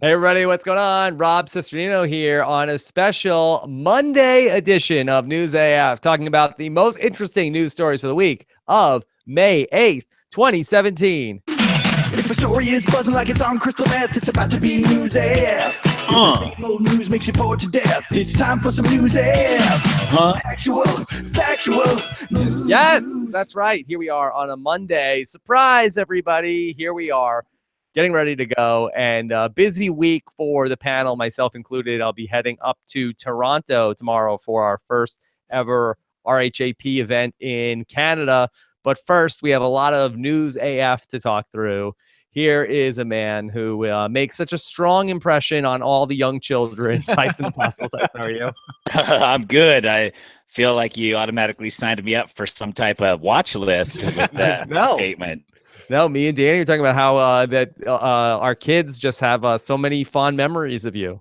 Hey everybody, what's going on? Rob Cesternino here on a special Monday edition of News AF, talking about the most interesting news stories for the week of May 8th, 2017. If the story is buzzing like it's on crystal meth, it's about to be News AF. If the same old news makes you bored to death, it's time for some News AF. Factual news. Yes, that's right. Here we are on a Monday. Surprise, everybody. Here we are. Getting ready to go, and a busy week for the panel, myself included. I'll be heading up to Toronto tomorrow for our first ever RHAP event in Canada. But first, we have a lot of News AF to talk through. Here is a man who makes such a strong impression on all the young children. Tyson Apostle, Tyson, how are you? I'm good. I feel like you automatically signed me up for some type of watch list with that statement. No, me and Danny are talking about how our kids just have so many fond memories of you.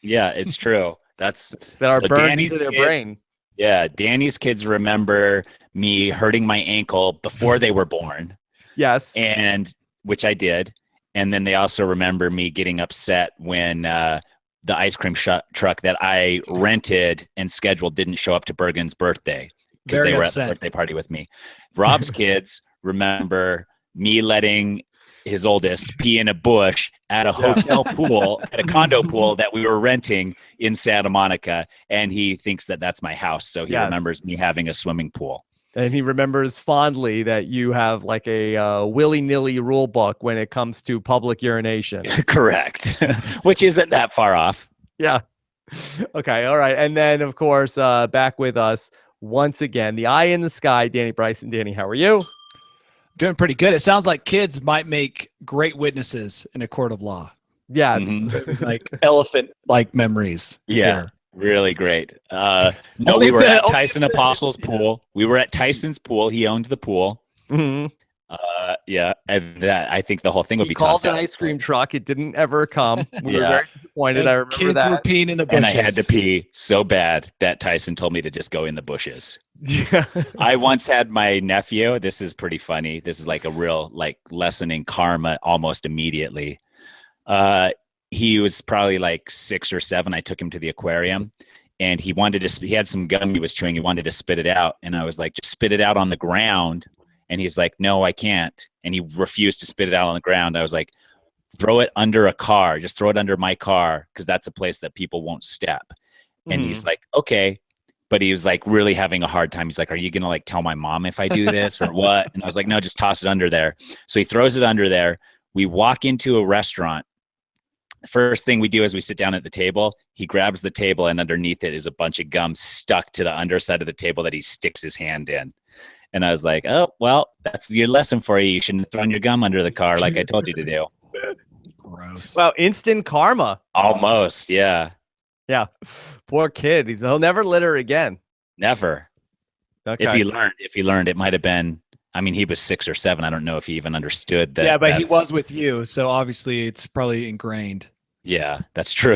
Yeah, it's true. That are burned into their brain. Yeah, Danny's kids remember me hurting my ankle before they were born. Yes. And which I did. And then they also remember me getting upset when the ice cream truck that I rented and scheduled didn't show up to Bergen's birthday because they were at the birthday party with me. Rob's kids remember me letting his oldest pee in a bush at a hotel pool, at a condo pool that we were renting in Santa Monica. And he thinks that that's my house. So he remembers me having a swimming pool. And he remembers fondly that you have like a willy-nilly rule book when it comes to public urination. Correct. Which isn't that far off. Yeah. Okay. All right. And then, of course, back with us once again, the eye in the sky, Danny Bryson. Danny, how are you? Doing pretty good. It sounds like kids might make great witnesses in a court of law. Yes. Like elephant-like memories. Yeah. Here. Really great. No, we were at Tyson Apostle's pool. We were at Tyson's pool. He owned the pool. Mm-hmm. Yeah. And I think the whole thing would be called tossed an out. ice cream truck. It didn't ever come. We were very disappointed. And I remember kids that. were peeing in the bushes. And I had to pee so bad that Tyson told me to just go in the bushes. Yeah. I once had my nephew. This is pretty funny. This is like a real lesson in karma almost immediately. He was probably like 6 or 7. I took him to the aquarium and he had some gum he was chewing. He wanted to spit it out. And I was like, just spit it out on the ground. And he's like, no, I can't. And he refused to spit it out on the ground. I was like, throw it under a car. Just throw it under my car because that's a place that people won't step. And he's like, okay. But he was like really having a hard time. He's like, are you going to like tell my mom if I do this or what? And I was like, no, just toss it under there. So he throws it under there. We walk into a restaurant. The first thing we do is we sit down at the table. He grabs the table and underneath it is a bunch of gum stuck to the underside of the table that he sticks his hand in. And I was like, oh, well, that's your lesson for you. You shouldn't have thrown your gum under the car like I told you to do. Gross. Well, instant karma. Almost, yeah. Yeah. Poor kid. He'll never litter again. Never. Okay. If he learned, it might have been, I mean, he was 6 or 7. I don't know if he even understood that. Yeah, but he was with you. So obviously it's probably ingrained. Yeah, that's true.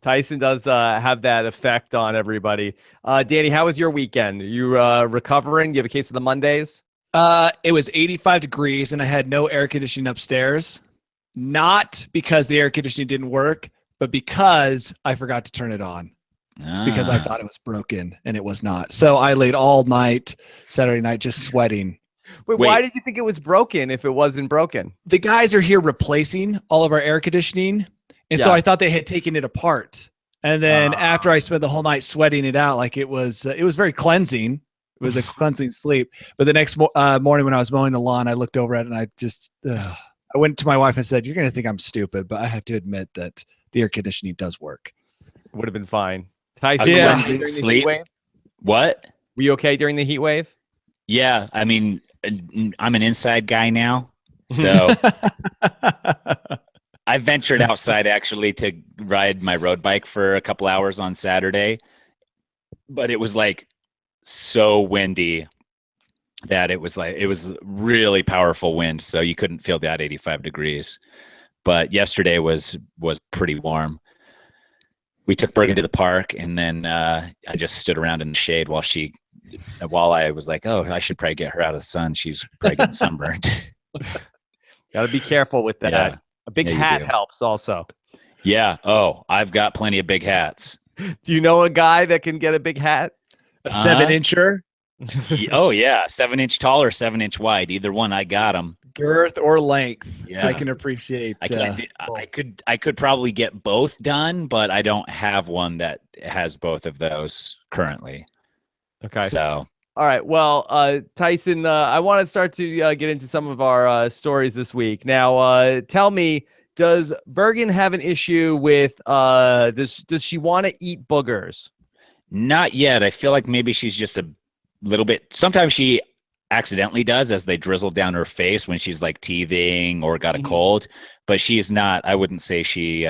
Tyson does have that effect on everybody. Danny, how was your weekend? Are you recovering? Do you have a case of the Mondays? It was 85 degrees and I had no air conditioning upstairs. Not because the air conditioning didn't work, but because I forgot to turn it on. Because I thought it was broken and it was not. So I laid all night, Saturday night, just sweating. Wait, why did you think it was broken if it wasn't broken? The guys are here replacing all of our air conditioning. And so I thought they had taken it apart. And then after I spent the whole night sweating it out, like it was very cleansing. It was a cleansing sleep. But the next morning when I was mowing the lawn, I looked over at it and I just, I went to my wife and said, you're going to think I'm stupid, but I have to admit that the air conditioning does work. Would have been fine. Tyson, cleansing sleep. What? Were you okay during the heat wave? Yeah. I mean, I'm an inside guy now. So I ventured outside actually to ride my road bike for a couple hours on Saturday, but it was like so windy that it was really powerful wind. So you couldn't feel that 85 degrees, but yesterday was pretty warm. We took Bergen to the park and then I just stood around in the shade while I was like, oh, I should probably get her out of the sun. She's probably getting sunburned. Got to be careful with that. Yeah. A big Yeah, you hat do. helps also. Yeah. Oh, I've got plenty of big hats. Do you know a guy that can get a big hat? A 7-incher Oh yeah, 7-inch tall or 7-inch wide. Either one, I got them. girth or length. Yeah. I can appreciate. I could probably get both done, but I don't have one that has both of those currently. Okay. So All right. Well, Tyson, I want to start to get into some of our stories this week. Now, tell me, does Bergen have an issue with does she want to eat boogers? not yet. I feel like maybe she's just a little bit. Sometimes she accidentally does as they drizzle down her face when she's like teething or got a cold, but she's not. I wouldn't say she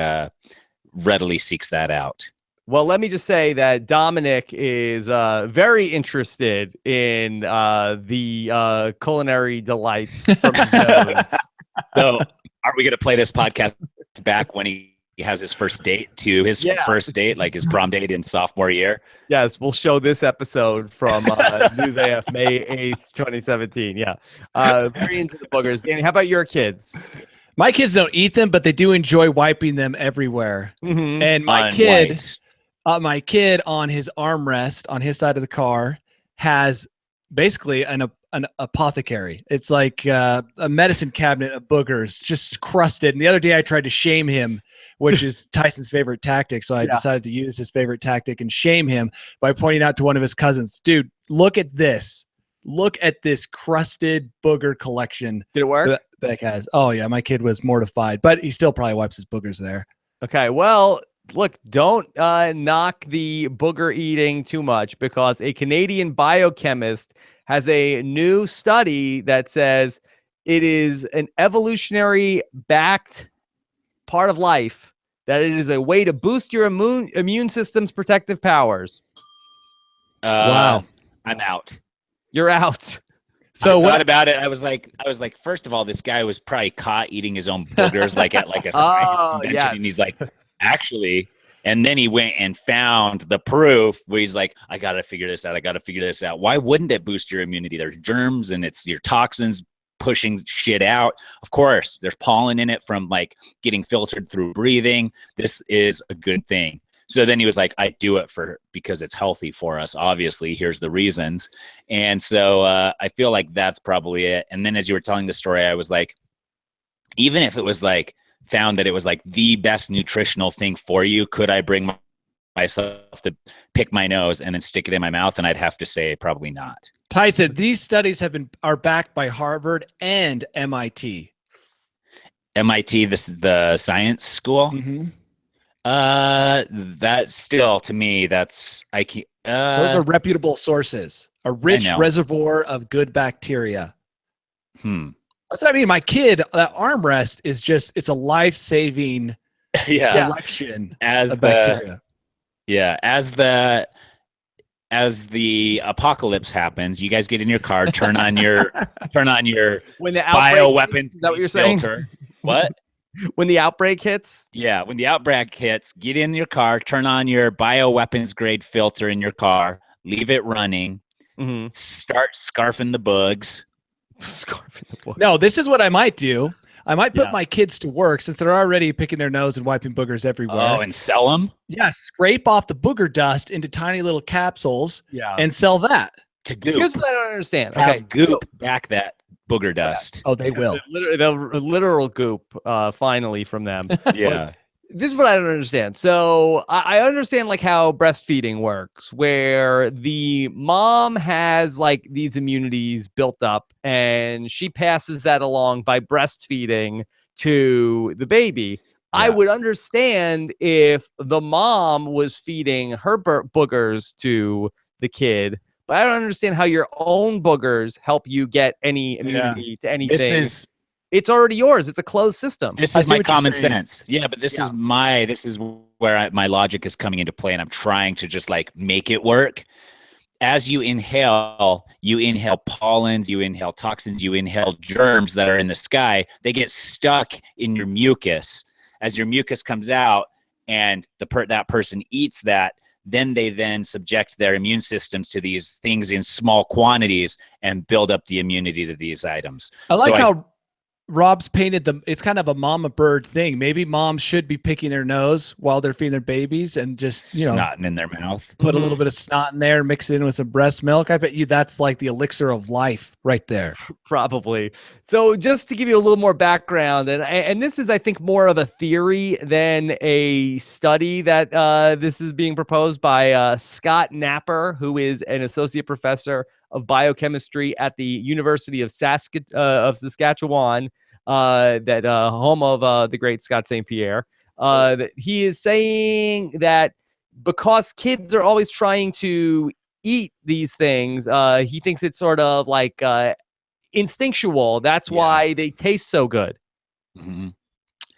readily seeks that out. Well, let me just say that Dominic is very interested in the culinary delights from his nose. So, are we going to play this podcast back when he has his first date to his first date, like his prom date in sophomore year? Yes, we'll show this episode from News AF May 8th, 2017. Yeah. Very into the boogers. Danny, how about your kids? My kids don't eat them, but they do enjoy wiping them everywhere. Mm-hmm. And my kid on his armrest on his side of the car has basically an apothecary. It's like a medicine cabinet of boogers, just crusted. And the other day I tried to shame him, which is Tyson's favorite tactic. So I decided to use his favorite tactic and shame him by pointing out to one of his cousins, dude, look at this. Look at this crusted booger collection. Did it work? Beck has. Oh, yeah. My kid was mortified, but he still probably wipes his boogers there. Okay. Well, look, don't knock the booger eating too much, because a Canadian biochemist has a new study that says it is an evolutionary backed part of life, that it is a way to boost your immune system's protective powers. Wow. I'm out. You're out. So I thought about it. I was like, first of all, this guy was probably caught eating his own boogers, like at like a science convention, and he's like, actually. And then he went and found the proof where he's like, I got to figure this out. I got to figure this out. Why wouldn't it boost your immunity? There's germs and it's your toxins pushing shit out. Of course, there's pollen in it from like getting filtered through breathing. This is a good thing. So then he was like, I do it because it's healthy for us. Obviously, here's the reasons. And so I feel like that's probably it. And then as you were telling the story, I was like, even if it was like found that it was like the best nutritional thing for you, could I bring myself to pick my nose and then stick it in my mouth? And I'd have to say probably not. Tyson, these studies are backed by Harvard and MIT. MIT, this is the science school. Mm-hmm. That still, to me, that's those are reputable sources. A rich reservoir of good bacteria. That's what I mean. My kid, that armrest is it's a life-saving collection of bacteria. As the apocalypse happens, you guys get in your car, turn on your when the bioweapons. Is that what you're saying? Filter. What? When the outbreak hits? Yeah, when the outbreak hits, get in your car, turn on your bioweapons grade filter in your car, leave it running, start scarfing the bugs. No, this is what I might do. I might put my kids to work, since they're already picking their nose and wiping boogers everywhere. Oh, and sell them? Yeah, scrape off the booger dust into tiny little capsules and sell that. To goop. Here's what I don't understand. Have goop back that booger dust. Oh, they will. The literal goop, finally, from them. Yeah. This is what I don't understand. So I understand like how breastfeeding works, where the mom has like these immunities built up and she passes that along by breastfeeding to the baby. I would understand if the mom was feeding her boogers to the kid, but I don't understand how your own boogers help you get any immunity to anything. It's already yours. It's a closed system. This is my common sense. Yeah, but this is where my logic is coming into play, and I'm trying to just like make it work. As you inhale pollens, you inhale toxins, you inhale germs that are in the sky. They get stuck in your mucus. As your mucus comes out and that person eats that, then they subject their immune systems to these things in small quantities and build up the immunity to these items. I like how Rob's painted it's kind of a mama bird thing. Maybe moms should be picking their nose while they're feeding their babies and just, snotting in their mouth. Put a little bit of snot in there, mix it in with some breast milk. I bet you that's like the elixir of life right there. Probably. So just to give you a little more background, and this is, I think, more of a theory than a study that this is being proposed by Scott Napper, who is an associate professor of biochemistry at the University of Saskatchewan, that home of the great Scott St. Pierre. That he is saying that because kids are always trying to eat these things, he thinks it's sort of like instinctual. That's why they taste so good.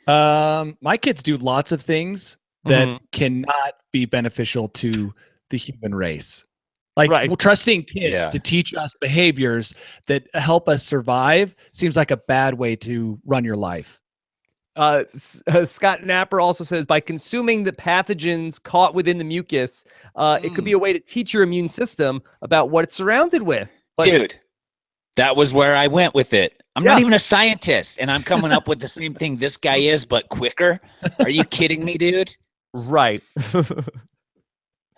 My kids do lots of things that cannot be beneficial to the human race. Like trusting kids to teach us behaviors that help us survive seems like a bad way to run your life. Scott Napper also says by consuming the pathogens caught within the mucus, it could be a way to teach your immune system about what it's surrounded with. But, dude, that was where I went with it. I'm not even a scientist, and I'm coming up with the same thing this guy is, but quicker. Are you kidding me, dude? Right.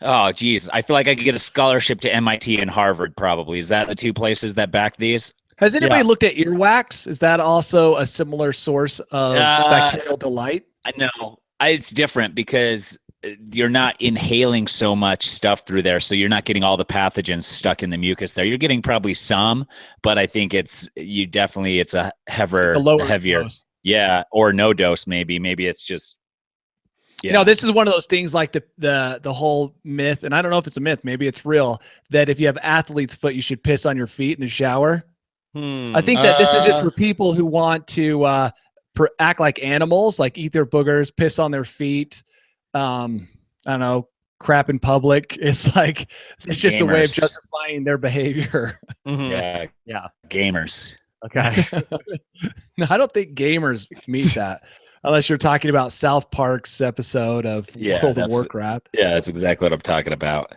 Oh, geez. I feel like I could get a scholarship to MIT and Harvard, probably. Is that the two places that back these? Has anybody looked at earwax? Is that also a similar source of bacterial delight? I know. It's different because you're not inhaling so much stuff through there, so you're not getting all the pathogens stuck in the mucus there. You're getting probably some, but I think it's a heavier dose. Yeah, or no dose maybe. Maybe it's just this is one of those things like the whole myth, and I don't know if it's a myth, maybe it's real, that if you have athlete's foot, you should piss on your feet in the shower. I think that this is just for people who want to act like animals, like eat their boogers, piss on their feet. I don't know, crap in public. It's like it's just a way of justifying their behavior. Yeah. Gamers. Okay. No, I don't think gamers meet that. Unless you're talking about South Park's episode of World of Warcraft. Yeah, that's exactly what I'm talking about.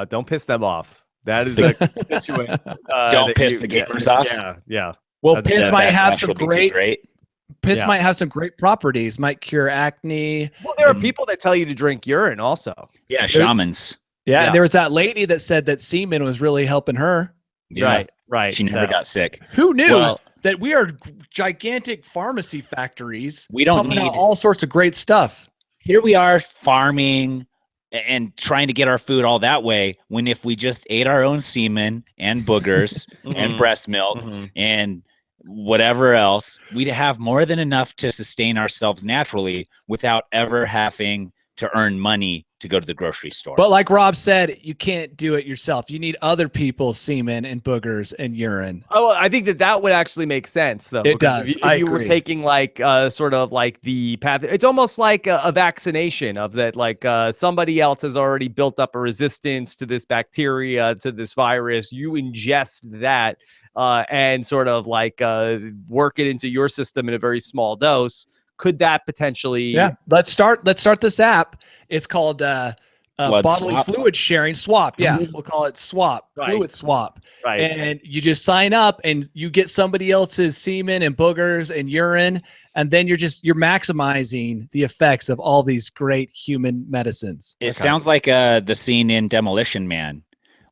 Don't piss them off. That is a constituent. Don't piss the gamers off. Yeah. Well, piss might have some great. Piss might have some great properties. Might cure acne. Well, there are people that tell you to drink urine also. Yeah, shamans. Yeah, there was that lady that said that semen was really helping her. Yeah. Right. She never got sick. Who knew that we are gigantic pharmacy factories? We don't need all sorts of great stuff. Here we are farming and trying to get our food all that way, when if we just ate our own semen and boogers and breast milk and whatever else, we'd have more than enough to sustain ourselves naturally without ever having to earn money to go to the grocery store. But like Rob said, you can't do it yourself. You need other people's semen and boogers and urine. Oh, I think that would actually make sense, though. It does. If you were taking like sort of like the path, it's almost like a vaccination of that. Like somebody else has already built up a resistance to this bacteria, to this virus. You ingest that and sort of like work it into your system in a very small dose. Could that potentially? Yeah. Let's start this app. It's called bodily fluid sharing swap. Yeah, we'll call it swap. Fluid swap. Right. And you just sign up and you get somebody else's semen and boogers and urine, and then you're maximizing the effects of all these great human medicines. It sounds like the scene in Demolition Man,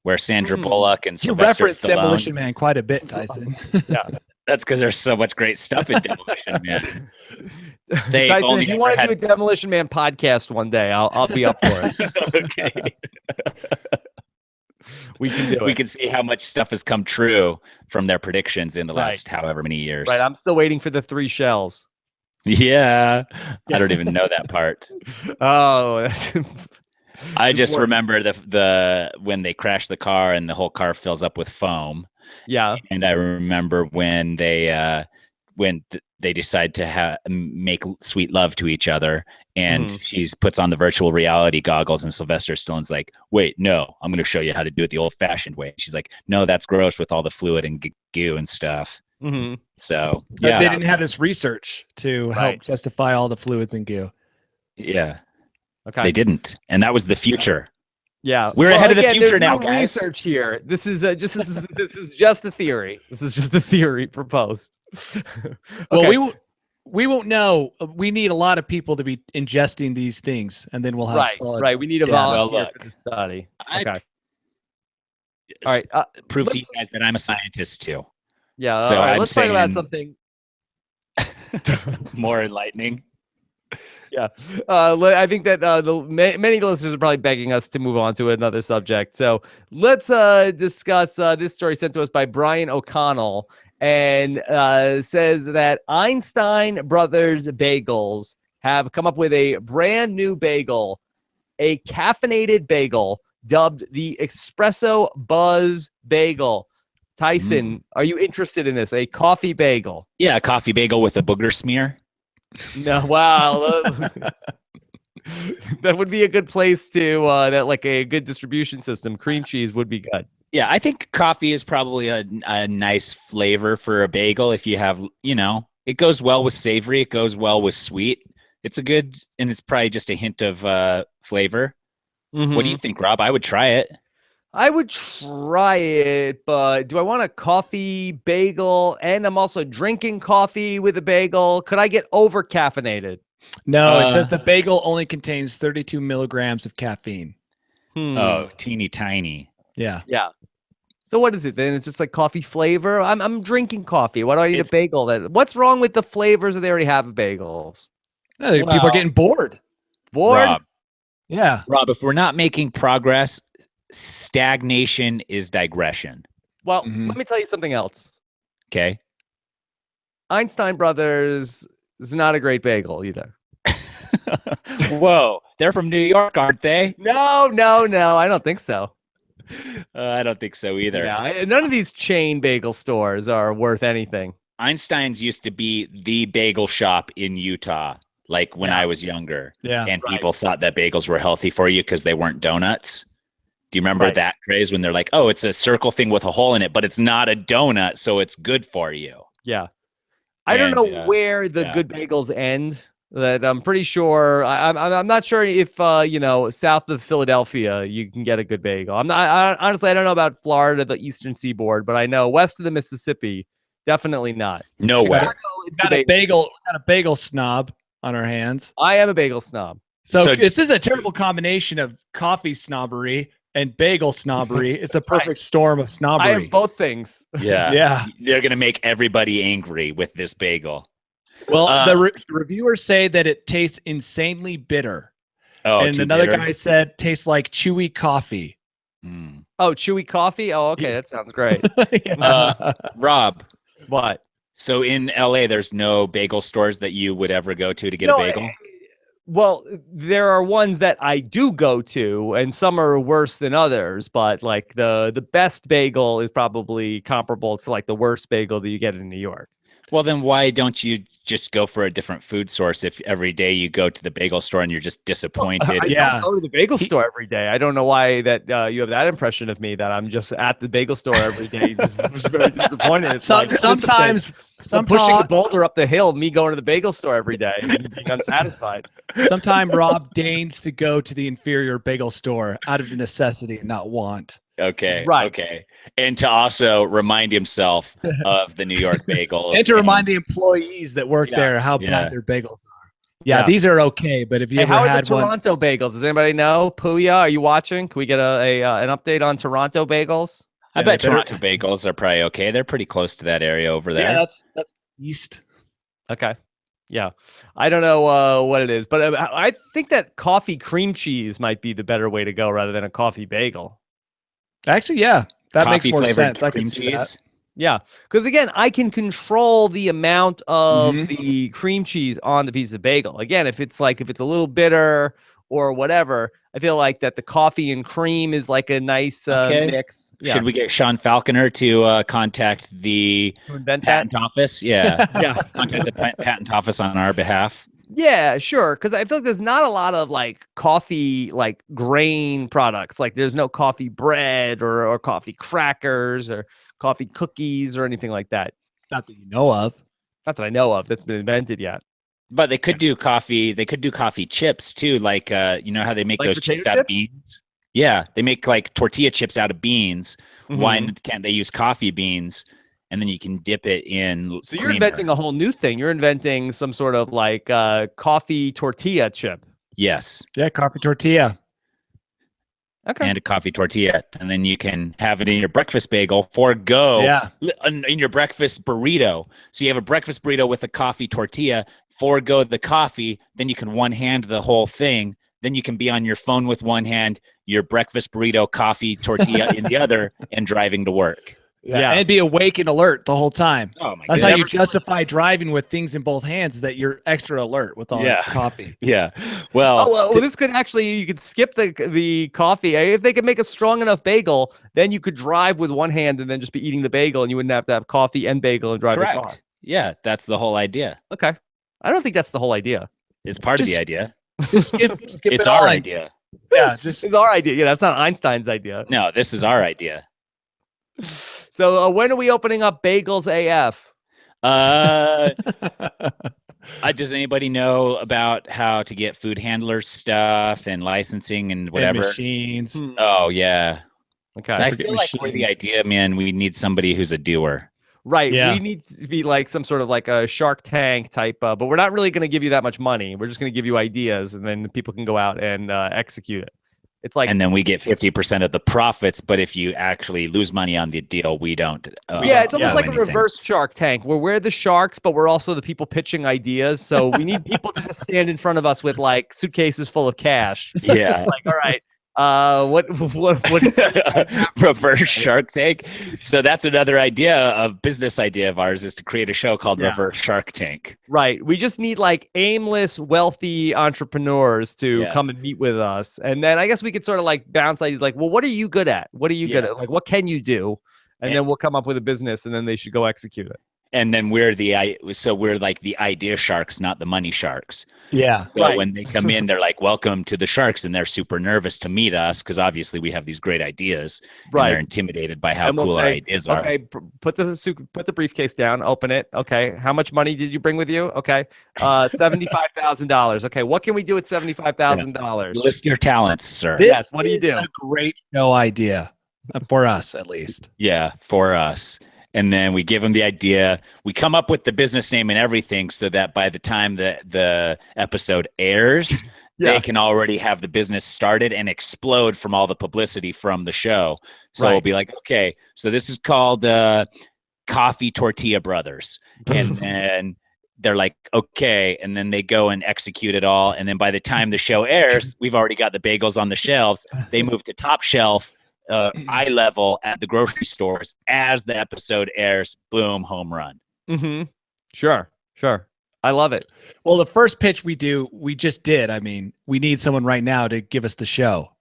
where Sandra Bullock and Sylvester referenced Stallone. Demolition Man quite a bit, Tyson. Yeah. That's because there's so much great stuff in Demolition Man. Tyson, if you want to do a Demolition Man podcast one day, I'll be up for it. Okay. We can do it. We can see how much stuff has come true from their predictions in the last however many years. Right. I'm still waiting for the 3 shells. Yeah. I don't even know that part. Oh. I just remember the when they crash the car and the whole car fills up with foam. Yeah. And I remember when they decide to make sweet love to each other, and she puts on the virtual reality goggles, and Sylvester Stallone's like, wait, no, I'm going to show you how to do it the old fashioned way. She's like, no, that's gross with all the fluid and goo and stuff. So yeah, they didn't have this research to help justify all the fluids and goo. Yeah. Okay. They didn't. And that was the future. Yeah. We're ahead of the future now, guys. Research here. This is just a theory. This is just a theory proposed. Well, Okay. we won't know. We need a lot of people to be ingesting these things, and then we'll have solid. Right. We need a data. Well, volunteer look, for the study. I Okay. All right. prove to you Let's, guys that I'm a scientist too. yeah. So All right. I'm Let's talk about saying something. more enlightening. Yeah. I think that many listeners are probably begging us to move on to another subject. So let's discuss this story sent to us by Brian O'Connell, and says that Einstein Brothers Bagels have come up with a brand new bagel, a caffeinated bagel dubbed the Espresso Buzz Bagel. Tyson, are you interested in this? A coffee bagel? Yeah, a coffee bagel with a booger smear. No, wow. That would be a good place to that like a good distribution system. Cream cheese would be good. Yeah, I think coffee is probably a nice flavor for a bagel. If you have, it goes well with savory. It goes well with sweet. It's a good, and it's probably just a hint of flavor. Mm-hmm. What do you think, Rob? I would try it. I would try it, but do I want a coffee bagel? And I'm also drinking coffee with a bagel. Could I get over caffeinated? No, it says the bagel only contains 32 milligrams of caffeine. Oh, teeny tiny. Yeah. Yeah. So what is it then? It's just like coffee flavor. I'm drinking coffee. Why do I need a bagel? What's wrong with the flavors that they already have of bagels? People are getting bored. Bored? Rob, Yeah. Rob, if we're not making progress, stagnation is digression. Well, let me tell you something else. Okay. Einstein Brothers is not a great bagel either. Whoa, they're from New York, aren't they? No. I don't think so. I don't think so either. Yeah, none of these chain bagel stores are worth anything. Einstein's used to be the bagel shop in Utah, like when I was younger. Yeah. And people thought that bagels were healthy for you because they weren't donuts. Do you remember that craze when they're like, oh, it's a circle thing with a hole in it, but it's not a donut, so it's good for you? Yeah. I don't know where the good bagels end. That I'm pretty sure. I'm not sure if south of Philadelphia you can get a good bagel. Honestly, I don't know about Florida, the Eastern Seaboard, but I know west of the Mississippi, definitely not. Nowhere. Got a bagel snob on our hands. I am a bagel snob. So this is a terrible combination of coffee snobbery and bagel snobbery. It's a perfect storm of snobbery. I have both things. Yeah. They're gonna make everybody angry with this bagel. Well, the reviewers say that it tastes insanely bitter. Oh, and another guy said tastes like chewy coffee. Oh, chewy coffee? Oh, okay. That sounds great. Rob. What? So in LA, there's no bagel stores that you would ever go to get a bagel? Well, there are ones that I do go to, and some are worse than others, but like the best bagel is probably comparable to like the worst bagel that you get in New York. Well, then why don't you just go for a different food source if every day you go to the bagel store and you're just disappointed? I don't go to the bagel store every day. I don't know why that you have that impression of me that I'm just at the bagel store every day, just very disappointed. It's sometimes pushing a boulder up the hill, me going to the bagel store every day and being unsatisfied. Sometimes Rob deigns to go to the inferior bagel store out of necessity and not want. Okay. Right. Okay. And to also remind himself of the New York bagels. And to remind the employees that work there how bad their bagels are. Yeah, these are okay, but if you ever how had are the Toronto bagels? Does anybody know? Puya, are you watching? Can we get an update on Toronto bagels? I bet Toronto bagels are probably okay. They're pretty close to that area over there. Yeah, that's east. Okay. Yeah. I don't know what it is, but I think that coffee cream cheese might be the better way to go rather than a coffee bagel. Actually, yeah, that makes more sense. I can see that. Yeah, because again, I can control the amount of the cream cheese on the piece of bagel. Again, if it's a little bitter or whatever, I feel like that the coffee and cream is like a nice mix. Yeah. Should we get Sean Falconer to contact the patent office? Yeah, contact the patent office on our behalf. Yeah, sure. Because I feel like there's not a lot of like coffee, like grain products. Like there's no coffee bread or coffee crackers or coffee cookies or anything like that. Not that you know of. Not that I know of that's been invented yet. But they could do coffee. They could do coffee chips too. Like, you know how they make those chips out of beans? Yeah, they make like tortilla chips out of beans. Why can't they use coffee beans and then you can dip it in. So you're creamer. inventing a whole new thing. You're inventing some sort of like coffee tortilla chip. Yes. Yeah, coffee tortilla. Okay. And a coffee tortilla, and then you can have it in your breakfast bagel. Forgo in your breakfast burrito. So you have a breakfast burrito with a coffee tortilla. Forgo the coffee, then you can one hand the whole thing. Then you can be on your phone with one hand, your breakfast burrito, coffee tortilla in the other, and driving to work. Yeah, and be awake and alert the whole time. Oh my! That's how you justify driving with things in both hands. That you're extra alert with all that coffee. Yeah. Well, this could actually, you could skip the coffee. If they could make a strong enough bagel, then you could drive with one hand and then just be eating the bagel, and you wouldn't have to have coffee and bagel and drive the car. Yeah, that's the whole idea. Okay. I don't think that's the whole idea. It's part of the idea. Just skip it's our idea. Yeah, it's our idea. Yeah, that's not Einstein's idea. No, this is our idea. So when are we opening up Bagels AF? Does anybody know about how to get food handler stuff and licensing and whatever? And machines. Oh, yeah. Okay. I feel like we're the idea, man. We need somebody who's a doer. Right. Yeah. We need to be like some sort of like a Shark Tank type, but we're not really going to give you that much money. We're just going to give you ideas, and then people can go out and execute it. It's like, and then we get 50% of the profits. But if you actually lose money on the deal, we don't. It's almost like a reverse Shark Tank, where we're the sharks, but we're also the people pitching ideas. So we need people to just stand in front of us with like suitcases full of cash. Yeah. Like, all right. What Reverse Shark Tank? So that's another business idea of ours, is to create a show called Reverse Shark Tank. Right. We just need like aimless, wealthy entrepreneurs to come and meet with us. And then I guess we could sort of like bounce ideas like, well, what are you good at? What are you good at? Like, what can you do? And then we'll come up with a business, and then they should go execute it. And then we're like the idea sharks, not the money sharks. Yeah. So when they come in, they're like, welcome to the sharks. And they're super nervous to meet us because obviously we have these great ideas. Right. And they're intimidated by how cool our ideas are. Okay, put the briefcase down, open it. Okay. How much money did you bring with you? Okay. $75,000. Okay. What can we do with $75,000? List your talents, sir. Yes. What do you do? A great show idea for us, at least. Yeah. For us. And then we give them the idea. We come up with the business name and everything so that by the time the episode airs, they can already have the business started and explode from all the publicity from the show. So we'll be like, okay, so this is called Coffee Tortilla Brothers. And then they're like, okay. And then they go and execute it all. And then by the time the show airs, we've already got the bagels on the shelves. They move to top shelf. Eye level at the grocery stores as the episode airs. Boom, home run. Mm-hmm. Sure. I love it. Well, the first pitch we just did. I mean, we need someone right now to give us the show.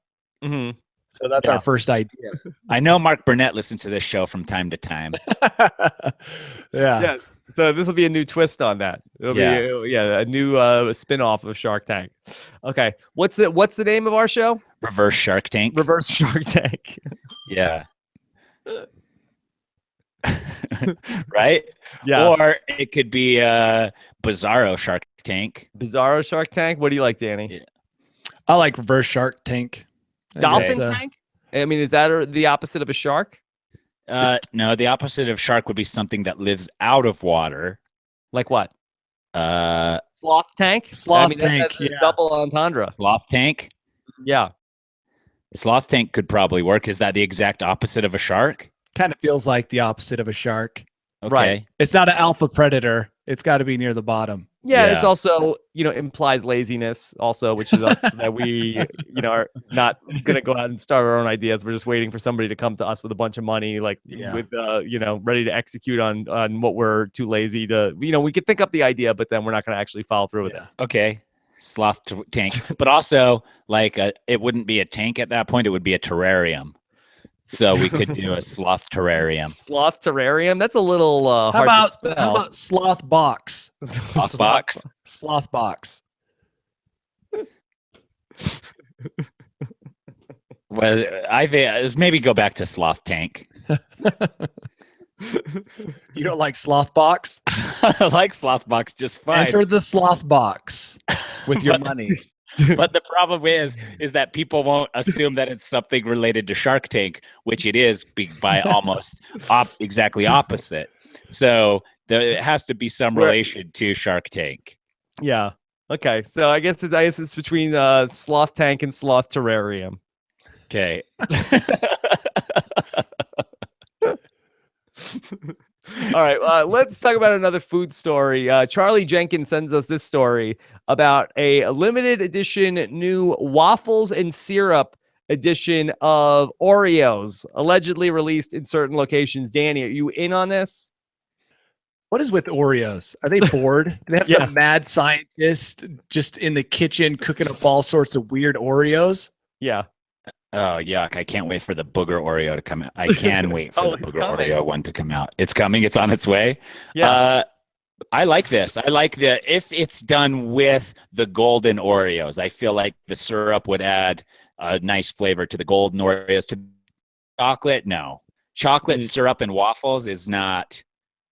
Mm-hmm. So that's our first idea. I know Mark Burnett listens to this show from time to time. Yeah. So this will be a new twist on that. It'll be a new spin-off of Shark Tank. Okay. What's the name of our show? Reverse Shark Tank. Reverse Shark Tank. Yeah. Right? Yeah. Or it could be Bizarro Shark Tank. Bizarro Shark Tank? What do you like, Danny? Yeah. I like Reverse Shark Tank. Dolphin Tank? I mean, is that the opposite of a shark? No, the opposite of shark would be something that lives out of water. Like what? Sloth Tank? Sloth Tank. That's a double entendre. Sloth Tank? Yeah. Sloth Tank could probably work. Is that the exact opposite of a shark? Kind of feels like the opposite of a shark. Okay. Right. It's not an alpha predator. It's got to be near the bottom. Yeah, it's also, implies laziness also, which is us that we, are not going to go out and start our own ideas. We're just waiting for somebody to come to us with a bunch of money, like with, ready to execute on what we're too lazy to, we could think up the idea, but then we're not going to actually follow through with it. Okay. Sloth tank. But also, like, it wouldn't be a tank at that point. It would be a terrarium. So we could do a sloth terrarium. Sloth terrarium? That's a little hard to spell. How about sloth box? Sloth box? Sloth box. Well, I think maybe go back to sloth tank. You don't like sloth box? I like sloth box just fine. Enter the sloth box with your money. But the problem is that people won't assume that it's something related to Shark Tank, which it is by almost exactly opposite. So there has to be some relation to Shark Tank. Yeah. Okay. So I guess it's between Sloth Tank and Sloth Terrarium. Okay. All right, let's talk about another food story. Charlie Jenkins sends us this story about a limited edition new waffles and syrup edition of Oreos, allegedly released in certain locations. Danny, are you in on this? What is with Oreos? Are they bored? Do they have Yeah. some mad scientist just in the kitchen cooking up all sorts of weird Oreos? Yeah. Oh, yuck. I can't wait for the booger Oreo to come out. I can wait for the it's booger coming. Oreo one to come out. It's coming. It's on its way. Yeah. I like this. I like if it's done with the golden Oreos. I feel like the syrup would add a nice flavor to the golden Oreos. To chocolate, no. Chocolate syrup and waffles is not.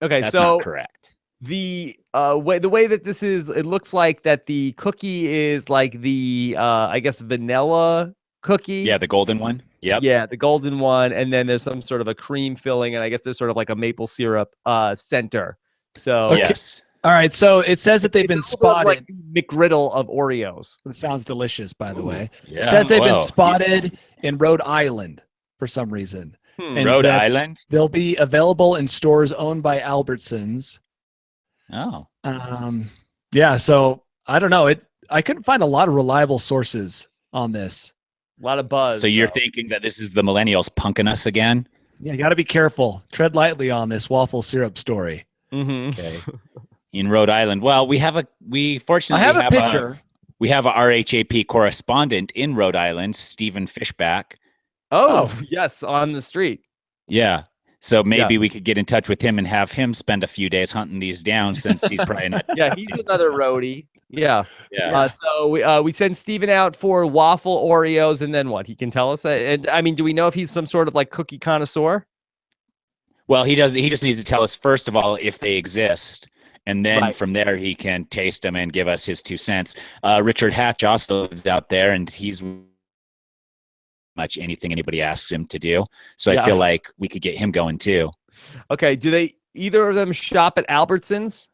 Okay, That's so not correct. the way that this is, it looks like that the cookie is like the I guess vanilla cookie. Yeah, the golden one. Yep. Yeah, the golden one, and then there's some sort of a cream filling, and I guess there's sort of like a maple syrup center. So Okay. Yes. All right, so it says that they've been it's almost spotted. like the McGriddle of Oreos. It sounds delicious, by the way. Yeah. It says they've been Whoa. spotted in Rhode Island for some reason. And Rhode that Island. They'll be available in stores owned by Albertsons. Oh. Yeah, so I don't know. I couldn't find a lot of reliable sources on this. A lot of buzz. So you're though. thinking that this is the millennials punking us again? Yeah, you got to be careful. Tread lightly on this waffle syrup story. Mhm. Okay. In Rhode Island. Well, we fortunately I have a picture. We have a RHAP correspondent in Rhode Island, Stephen Fishback. Oh, yes, on the street. Yeah. So maybe we could get in touch with him and have him spend a few days hunting these down since he's probably not. Yeah, he's another roadie. Yeah. Yeah. So we send Steven out for waffle Oreos, and then what? He can tell us that. And I mean, do we know if he's some sort of like cookie connoisseur? Well, he does. He just needs to tell us first of all if they exist, and then Right. from there he can taste them and give us his 2 cents. Richard Hatch also lives out there, and he's much anything anybody asks him to do. So I feel like we could get him going too. Okay. Do they either of them shop at Albertsons?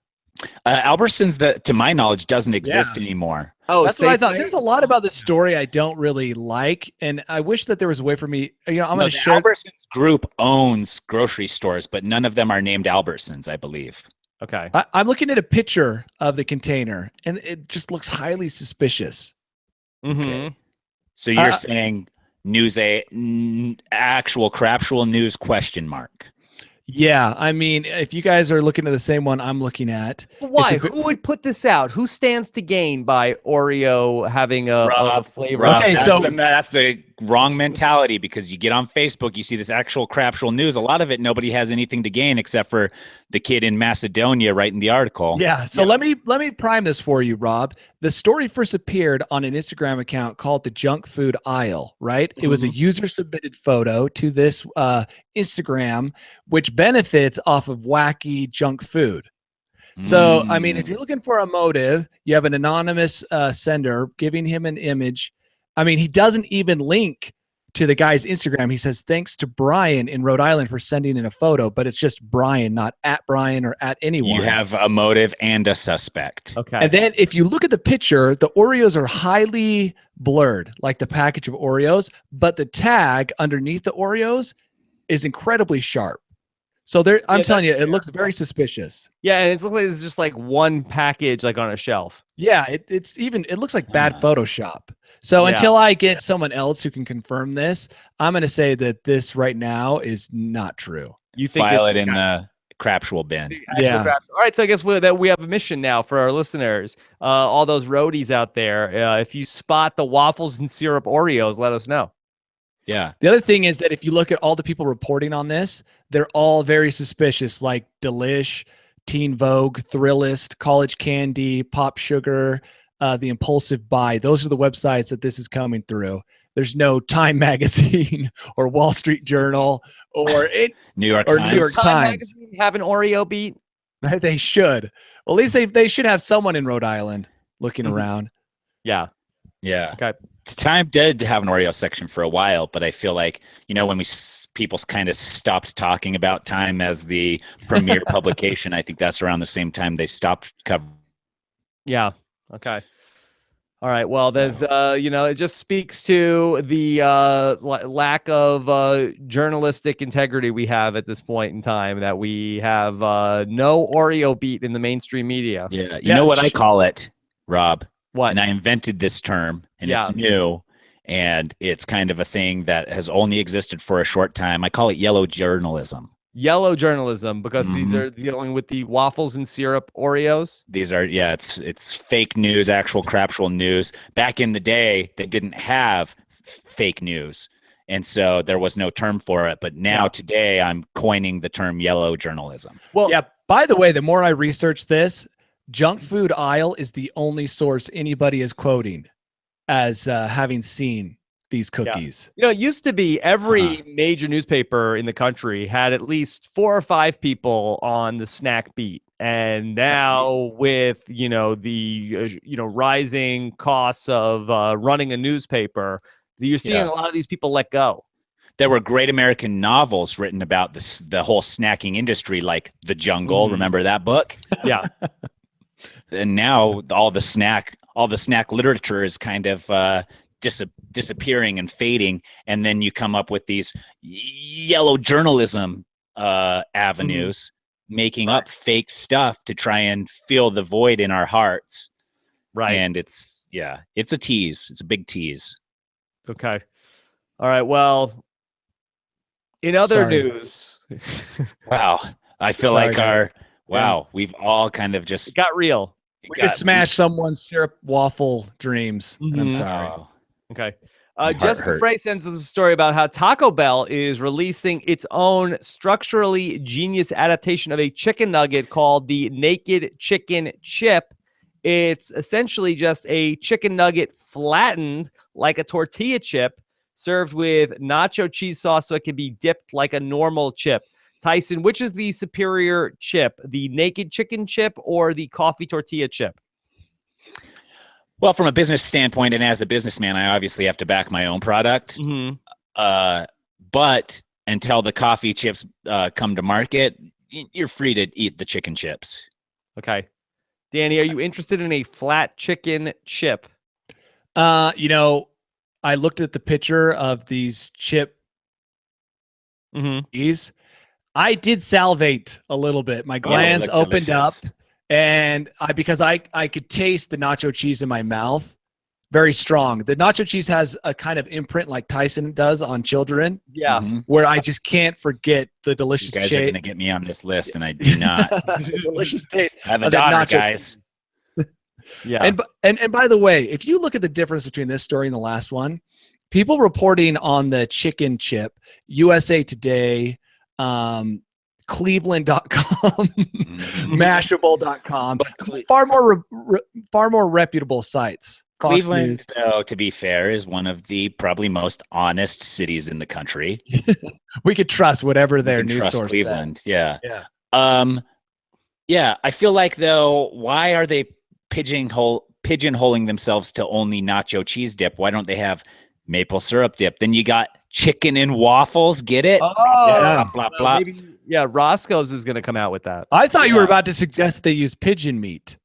Albertsons, that to my knowledge doesn't exist anymore. Oh, That's what I thought. Safeway? There's a lot about this story I don't really like, and I wish that there was a way for me. I'm going to The share. Albertsons group owns grocery stores, but none of them are named Albertsons, I believe. Okay. I'm looking at a picture of the container, and it just looks highly suspicious. Mhm. So you're saying actual craptual news question mark. Yeah, I mean, if you guys are looking at the same one I'm looking at, Why? it's a- Who would put this out? Who stands to gain by Oreo having a flavor? Okay, that's the wrong mentality, because you get on Facebook, you see this actual craptual news. A lot of it, nobody has anything to gain except for the kid in Macedonia writing the article. Yeah. So let me prime this for you, Rob. The story first appeared on an Instagram account called the Junk Food Aisle, right? It was a user submitted photo to this Instagram, which benefits off of wacky junk food. So, I mean, if you're looking for a motive, you have an anonymous sender giving him an image. I mean, he doesn't even link to the guy's Instagram. He says, thanks to Brian in Rhode Island for sending in a photo, but it's just Brian, not at Brian or at anyone. You have a motive and a suspect. Okay. And then if you look at the picture, the Oreos are highly blurred, like the package of Oreos, but the tag underneath the Oreos is incredibly sharp. So there, I'm telling you, it looks very suspicious. Yeah, and it's just like one package, like on a shelf. Yeah, it looks like bad Photoshop. So until I get someone else who can confirm this, I'm going to say that this right now is not true. You think File it in the craptual bin. Yeah. All right, so I guess that we have a mission now for our listeners. All those roadies out there, if you spot the waffles and syrup Oreos, let us know. Yeah. The other thing is that if you look at all the people reporting on this, they're all very suspicious, like Delish, Teen Vogue, Thrillist, College Candy, Pop Sugar, The Impulsive Buy. Those are the websites that this is coming through. There's no Time Magazine or Wall Street Journal or New York or Times. New York Time Times. Magazine have an Oreo beat? They should. Well, at least they should have someone in Rhode Island looking around. Yeah. Yeah. Okay. Time did have an Oreo section for a while, but I feel like, when people kind of stopped talking about Time as the premier publication, I think that's around the same time they stopped covering. Yeah. Okay. All right. Well, there's, it just speaks to the lack of journalistic integrity we have at this point in time, that we have no Oreo beat in the mainstream media. Yeah. You know what I call it, Rob? What? And I invented this term, and it's new, and it's kind of a thing that has only existed for a short time. I call it yellow journalism. Yellow journalism, because these are dealing with the waffles and syrup Oreos. These are, it's fake news, actual craptual news. Back in the day, they didn't have fake news, and so there was no term for it. But now today, I'm coining the term yellow journalism. Well, yeah. By the way, the more I research this, junk food aisle is the only source anybody is quoting as having seen these cookies. It used to be every major newspaper in the country had at least 4 or 5 people on the snack beat. And now with, the, rising costs of running a newspaper, you're seeing a lot of these people let go. There were great American novels written about the whole snacking industry, like The Jungle. Remember that book? Yeah. And now all the snack literature is kind of disappearing and fading, and then you come up with these yellow journalism avenues, making up fake stuff to try and fill the void in our hearts. Right. And it's a tease. It's a big tease. Okay. All right. Well, in other news, wow, I feel like we've all kind of just got real. We just smashed someone's syrup waffle dreams. And I'm sorry. Oh. Okay. Jessica Frey sends us a story about how Taco Bell is releasing its own structurally genius adaptation of a chicken nugget called the Naked Chicken Chip. It's essentially just a chicken nugget flattened like a tortilla chip, served with nacho cheese sauce so it can be dipped like a normal chip. Tyson, which is the superior chip, the Naked Chicken Chip or the coffee tortilla chip? Well, from a business standpoint, and as a businessman, I obviously have to back my own product. But until the coffee chips come to market, you're free to eat the chicken chips. Okay. Danny, are you interested in a flat chicken chip? I looked at the picture of these chip. I did salivate a little bit. My glands opened up, and because I could taste the nacho cheese in my mouth, very strong. The nacho cheese has a kind of imprint like Tyson does on children. Yeah, where I just can't forget the delicious. You guys are gonna get me on this list, and I do not. Delicious taste. I have a daughter, guys. Yeah, and by the way, if you look at the difference between this story and the last one, people reporting on the chicken chip, USA Today, Cleveland.com, Mashable.com, far more reputable sites. Fox Cleveland, News. though, to be fair, is one of the probably most honest cities in the country. We could trust whatever their news source Cleveland. says. Yeah. I feel like, though, why are they pigeonholing themselves to only nacho cheese dip? Why don't they have maple syrup dip? Then you got chicken and waffles. Get it? Blah, blah. Maybe, Roscoe's is going to come out with that. I thought you were about to suggest they use pigeon meat.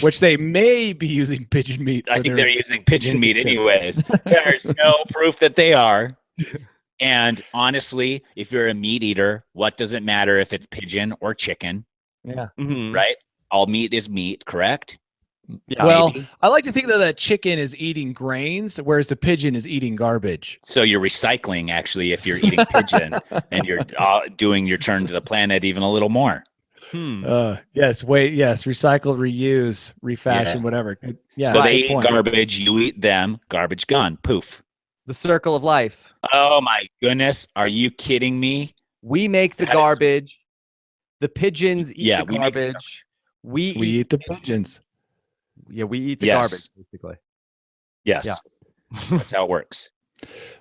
Which they may be using pigeon meat. I think they're using pigeon meat anyways. There's no proof that they are. And honestly, if you're a meat eater, what does it matter if it's pigeon or chicken? Yeah. Right? All meat is meat, correct? Yeah. Well, I like to think that chicken is eating grains, whereas the pigeon is eating garbage. So you're recycling, actually, if you're eating pigeon, and you're doing your turn to the planet even a little more. Yes, recycle, reuse, refashion, whatever. Yeah. So they eat garbage, you eat them, garbage gone, poof. The circle of life. Oh my goodness, are you kidding me? We make the garbage. The pigeons eat the garbage. We eat the pigeons. Yeah, we eat the garbage, basically. Yes. Yeah. That's how it works.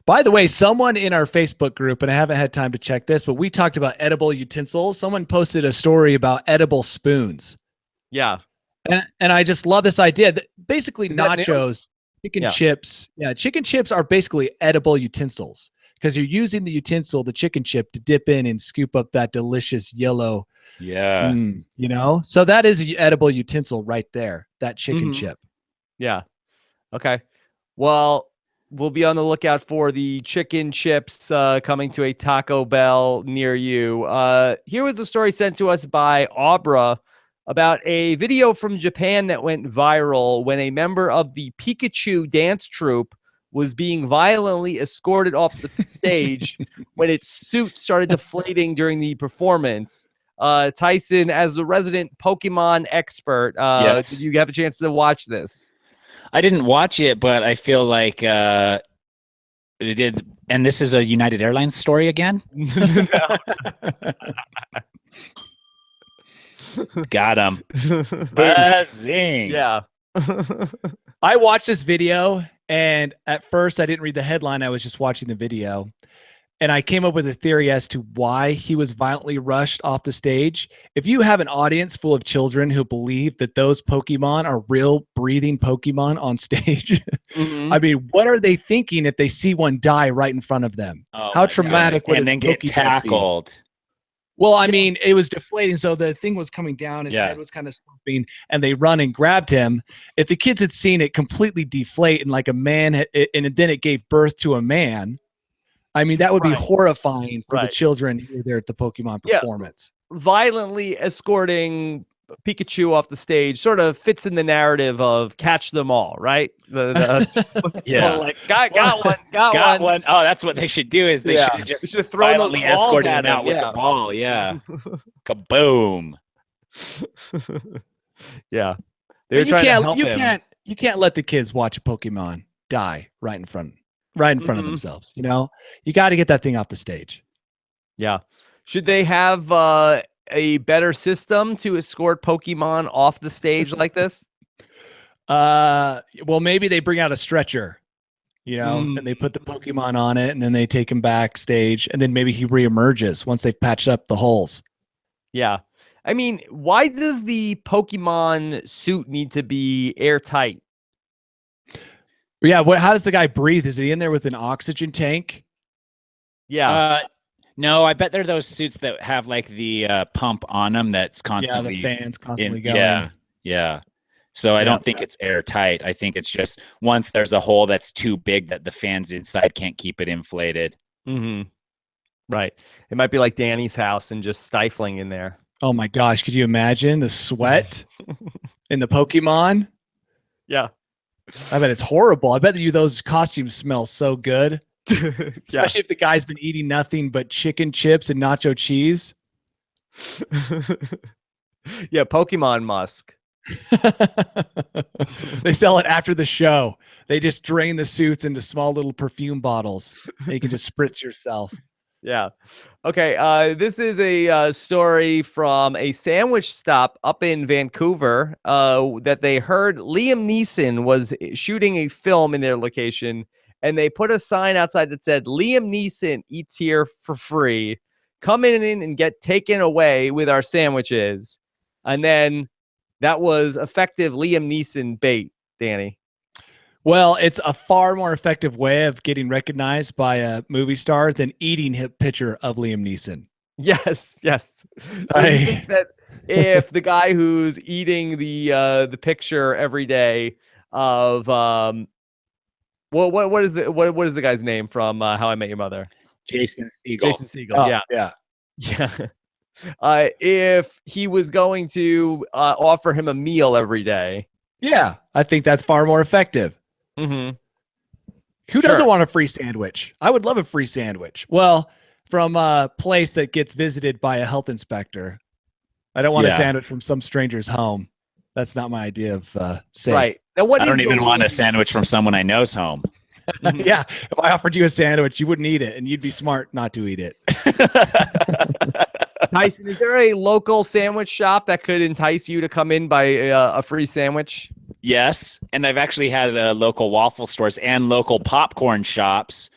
By the way, someone in our Facebook group, and I haven't had time to check this, but we talked about edible utensils. Someone posted a story about edible spoons. Yeah. And I just love this idea that basically nachos. Chicken Yeah. chips. Yeah, chicken chips are basically edible utensils because you're using the utensil, the chicken chip, to dip in and scoop up that delicious yellow. Yeah. So that is an edible utensil right there. That chicken chip. Yeah. Okay. Well, we'll be on the lookout for the chicken chips coming to a Taco Bell near you. Here was a story sent to us by Abra about a video from Japan that went viral when a member of the Pikachu dance troupe was being violently escorted off the stage when its suit started deflating during the performance. Tyson, as the resident Pokemon expert, Yes. did you have a chance to watch this? I didn't watch it, but I feel like it did. And this is a United Airlines story again? Got him. Buzzing. Yeah. I watched this video, and at first I didn't read the headline. I was just watching the video. And I came up with a theory as to why he was violently rushed off the stage. If you have an audience full of children who believe that those Pokemon are real breathing Pokemon on stage, I mean, what are they thinking if they see one die right in front of them? Oh How my traumatic goodness. would and a then get Pokemon be? tackled. Well, I mean, it was deflating, so the thing was coming down. His head was kind of slumping, and they run and grabbed him. If the kids had seen it completely deflate and like a man, and then it gave birth to a man, I mean, that would be horrifying for the children who were there at the Pokemon performance. Violently escorting Pikachu off the stage sort of fits in the narrative of Catch Them All, right? Yeah. Like, got one. Oh, that's what they should do is they should just throw violently escort him out with the ball. Yeah. Kaboom. Yeah. They were trying to help him. You can't let the kids watch a Pokemon die right in front of themselves. You know, you got to get that thing off the stage. Yeah. Should they have a better system to escort Pokemon off the stage like this? Well, maybe they bring out a stretcher, you know, and they put the Pokemon on it, and then they take him backstage, and then maybe he reemerges once they've patched up the holes. Yeah. I mean, why does the Pokemon suit need to be airtight? Yeah, how does the guy breathe? Is he in there with an oxygen tank? Yeah. No, I bet they're those suits that have like the pump on them that's constantly the fans constantly going. Yeah. So I don't think it's airtight. I think it's just once there's a hole that's too big that the fans inside can't keep it inflated. Right. It might be like Danny's house and just stifling in there. Oh my gosh, could you imagine the sweat in the Pokemon? Yeah. I bet it's horrible. I bet those costumes smell so good. Especially if the guy's been eating nothing but chicken chips and nacho cheese. Yeah, Pokemon Musk. They sell it after the show. They just drain the suits into small little perfume bottles. You can just spritz yourself. Yeah. Okay. This is a story from a sandwich stop up in Vancouver that they heard Liam Neeson was shooting a film in their location, and they put a sign outside that said, "Liam Neeson eats here for free. Come in and get taken away with our sandwiches." And then that was effective Liam Neeson bait, Danny. Well, it's a far more effective way of getting recognized by a movie star than eating a picture of Liam Neeson. Yes. So you think that if the guy who's eating the picture every day of what is the guy's name from How I Met Your Mother? Jason Segel. Jason Segel. Yeah. If he was going to offer him a meal every day. Yeah, I think that's far more effective. Who doesn't want a free sandwich? I would love a free sandwich. Well, from a place that gets visited by a health inspector. I don't want a sandwich from some stranger's home. That's not my idea of safe. Right. Now, I don't even want a sandwich from someone I know's home. Yeah. If I offered you a sandwich, you wouldn't eat it, and you'd be smart not to eat it. Tyson, is there a local sandwich shop that could entice you to come in by a free sandwich? Yes, and I've actually had local waffle stores and local popcorn shops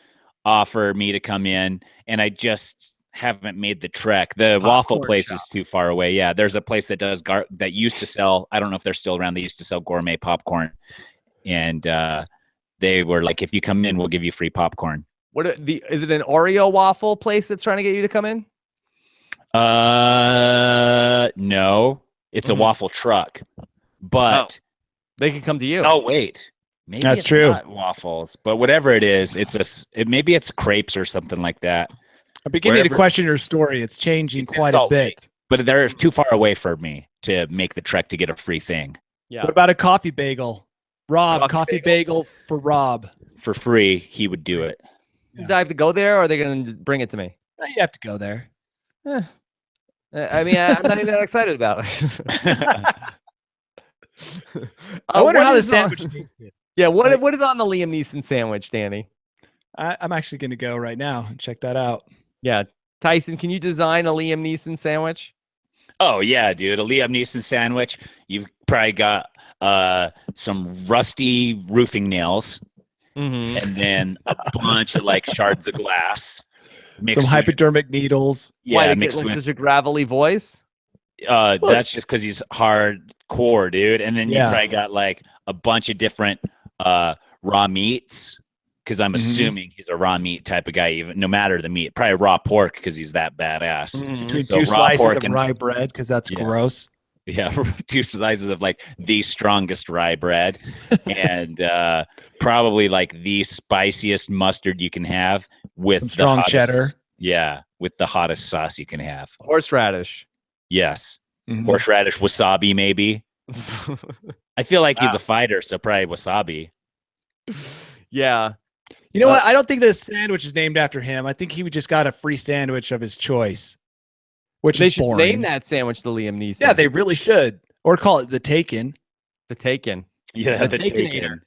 offer me to come in, and I just haven't made the trek. The waffle place is too far away. Yeah, there's a place that does that used to sell. I don't know if they're still around. They used to sell gourmet popcorn, and They were like, if you come in, we'll give you free popcorn. Is it an Oreo waffle place that's trying to get you to come in? No, it's a waffle truck, but they could come to you. Oh, wait. Maybe That's it's true. not waffles, but whatever it is, maybe it's crepes or something like that. I'm beginning to question your story. It's changing quite a bit. But they're too far away for me to make the trek to get a free thing. Yeah. What about a coffee bagel? Rob, coffee bagel for Rob. For free, he would do it. Do I have to go there, or are they going to bring it to me? You have to go there. I mean, I'm not even that excited about it. I wonder how the sandwich tastes. Yeah, what is on the Liam Neeson sandwich, Danny? I'm actually going to go right now and check that out. Yeah. Tyson, can you design a Liam Neeson sandwich? Oh, yeah, dude. A Liam Neeson sandwich. You've probably got some rusty roofing nails and then a bunch of like shards of glass. Some hypodermic needles. Yeah, why, mixed with such a gravelly voice? That's just because he's hardcore, dude. And then you probably got like a bunch of different raw meats, because I'm assuming he's a raw meat type of guy, even no matter the meat. Probably raw pork because he's that badass. Between two slices of rye bread, because that's gross. Yeah, 2 slices of like the strongest rye bread, and probably like the spiciest mustard you can have with some strong cheddar. Yeah, with the hottest sauce you can have. Horseradish. Yes, horseradish, wasabi maybe. I feel like he's a fighter, so probably wasabi. Yeah. You know what? I don't think this sandwich is named after him. I think he just got a free sandwich of his choice. Which they is should boring. name that sandwich the Liam Neeson. Yeah, they really should. Or call it the Taken. The Taken. Yeah, the Taken.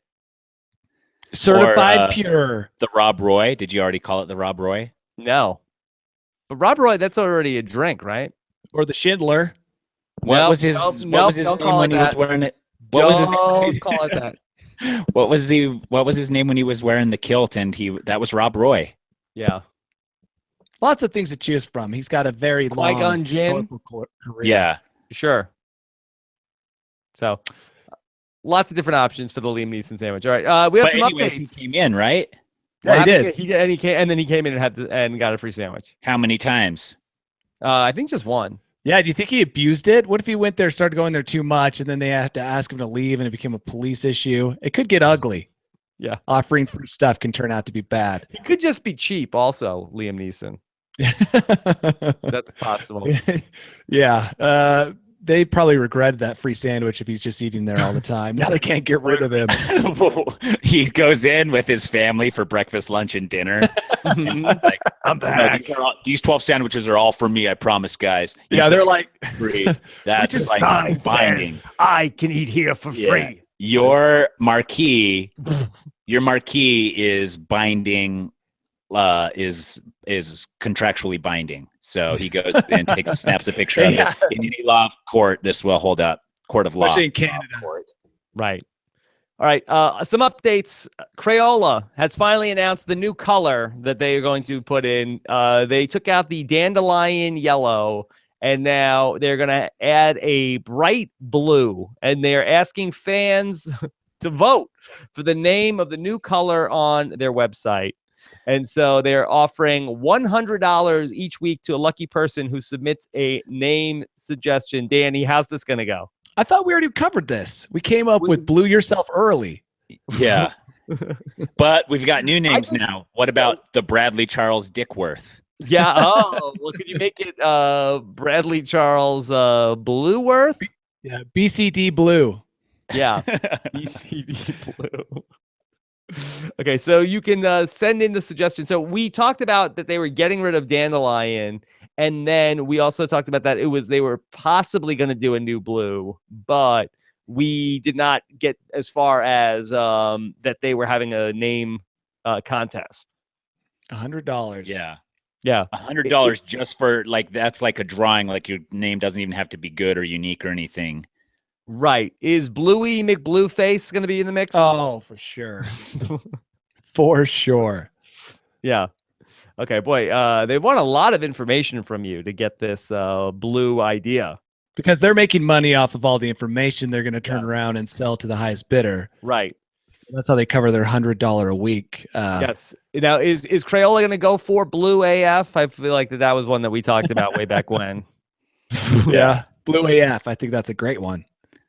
Certified pure. The Rob Roy. Did you already call it the Rob Roy? No. But Rob Roy, that's already a drink, right? Or the Schindler. What was his name when he was wearing it? What was his name? Call it that. What was his name when he was wearing the kilt, and that was Rob Roy. Yeah. Lots of things to choose from. He's got a very long Jinn. career. Yeah. Sure. So lots of different options for the Liam Neeson sandwich. All right. We have some updates. He came in, right? Yeah, he did. And then he came in and got a free sandwich. How many times? I think just one. Yeah, do you think he abused it? What if he went there, started going there too much, and then they have to ask him to leave, and it became a police issue? It could get ugly. Yeah. Offering free stuff can turn out to be bad. He could just be cheap also, Liam Neeson. That's possible. Yeah. They probably regretted that free sandwich if he's just eating there all the time. Now they can't get rid of him. He goes in with his family for breakfast, lunch, and dinner. And like, I'm back. These 12 sandwiches are all for me, I promise, guys. They're like free. That's like binding. I can eat here for free. Your marquee is binding. Is contractually binding. So he goes and snaps a picture of it. In any law court, this will hold up. Court of law. Especially in Canada. Right. All right. Some updates. Crayola has finally announced the new color that they are going to put in. They took out the dandelion yellow, and now they're going to add a bright blue. And they're asking fans to vote for the name of the new color on their website. And so they're offering $100 each week to a lucky person who submits a name suggestion. Danny, how's this going to go? I thought we already covered this. We came up with Blew Yourself Early. Yeah. But we've got new names now. What about the Bradley Charles Dickworth? Yeah. Oh, well, could you make it Bradley Charles Blueworth? Yeah. BCD Blue. Yeah. BCD Blue. Okay, so you can send in the suggestion. So we talked about that they were getting rid of dandelion, and then we also talked about that they were possibly going to do a new blue, but we did not get as far as that they were having a name contest. $100. Yeah. Yeah. $100 just for like that's like a drawing. Like your name doesn't even have to be good or unique or anything. Right. Is Bluey McBlueface going to be in the mix? Oh, for sure. For sure. Yeah. Okay, boy. They want a lot of information from you to get this blue idea. Because they're making money off of all the information they're going to turn around and sell to the highest bidder. Right. So that's how they cover their $100 a week. Yes. Now, is Crayola going to go for Blue AF? I feel like that was one that we talked about way back when. Yeah. Blue AF. I think that's a great one.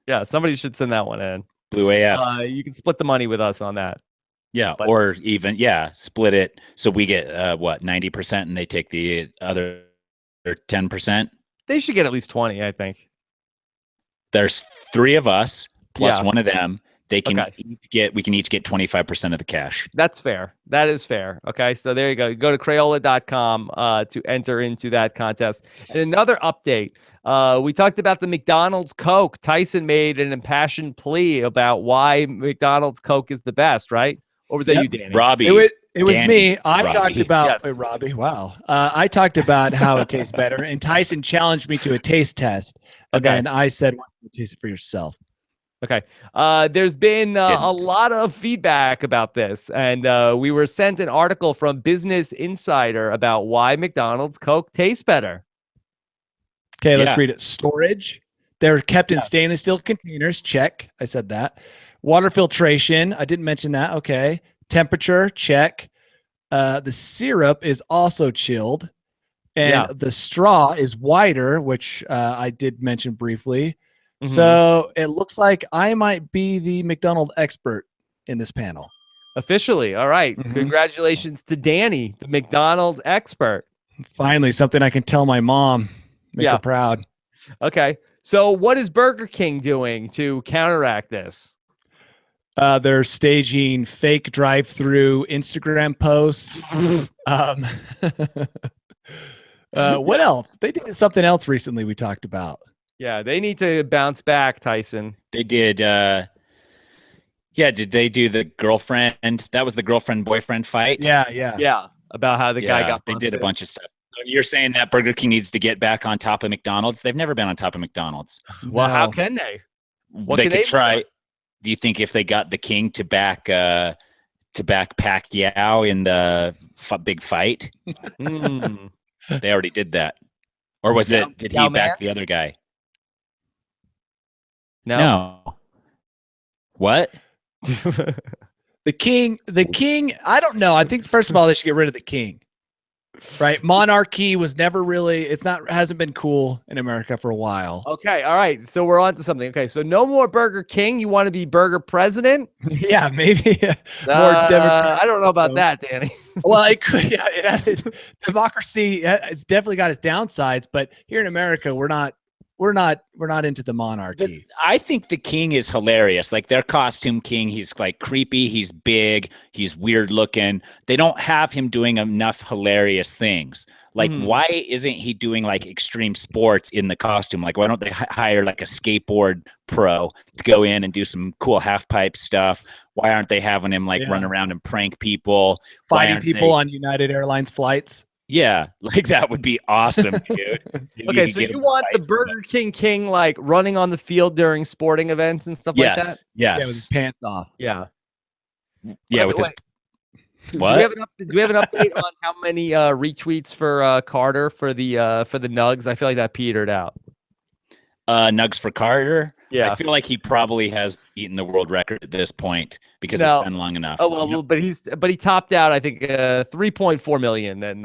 Yeah, somebody should send that one in. Blue AF. You can split the money with us on that. Yeah, But- or even split it so we get 90% and they take the other 10%. They should get at least 20, I think. There's 3 of us plus Yeah. one of them. They can Okay. we can each get 25% of the cash. That's fair. That is fair. Okay, so there you go. Go to Crayola.com to enter into that contest. And another update. We talked about the McDonald's Coke. Tyson made an impassioned plea about why McDonald's Coke is the best, right? Or was that you, Danny? Robbie. It was Danny, me. I Robbie. talked about Yes. Robbie. Wow. I talked about how it tastes better, and Tyson challenged me to a taste test. And Okay. then I said, "Why don't you taste it for yourself?" Okay. There's been a lot of feedback about this, and we were sent an article from Business Insider about why McDonald's Coke tastes better. Okay, let's Yeah. read it. Storage. They're kept in stainless steel containers. Check. I said that. Water filtration. I didn't mention that. Okay. Temperature. Check. The syrup is also chilled. And Yeah. the straw is wider, which I did mention briefly. Mhm. So it looks like I might be the McDonald expert in this panel. Officially, all right. Mhm. Congratulations to Danny, the McDonald's expert. Finally, something I can tell my mom, make Yeah. her proud. Okay. So what is Burger King doing to counteract this? They're staging fake drive-through Instagram posts. What else? They did something else recently we talked about. Yeah, they need to bounce back, Tyson. They did did they do the girlfriend? That was the girlfriend boyfriend fight. Yeah. Yeah, about how the guy got they did a busted. bunch of stuff. So you're saying that Burger King needs to get back on top of McDonald's? They've never been on top of McDonald's. Well, how No. can they? What They can could they try. do? Do you think if they got the King to back Pacquiao in the big fight, Hmm. they already did that, or was Yao- it? Did Yao he back the other guy? No. What? The king, I don't know. I think first of all, they should get rid of the king. Right? Monarchy was never really, hasn't been cool in America for a while. Okay, all right. So we're on to something. Okay, so no more Burger King. You want to be Burger President? Yeah, maybe more Democrat. I don't know about that, Danny. Well, it could. Yeah, democracy. It's definitely got its downsides, but here in America, we're not into the monarchy. But I think the King is hilarious. Like their costume King, he's like creepy, he's big, he's weird looking. They don't have him doing enough hilarious things. Like, why isn't he doing like extreme sports in the costume? Like, why don't they hire like a skateboard pro to go in and do some cool half pipe stuff? Why aren't they having him like run around and prank people, Fighting people on United Airlines flights? Yeah, like that would be awesome, dude. Okay, so you want the Burger King like running on the field during sporting events and stuff like that? Yeah, with Yes. his pants off. Yeah. Yeah, By with the his way, what? Do we have an update on how many retweets for Carter for the Nugs? I feel like that petered out. Nugs for Carter. Yeah. I feel like he probably has beaten the world record at this point because No. it's been long enough. Oh well, but he topped out I think 3.4 million and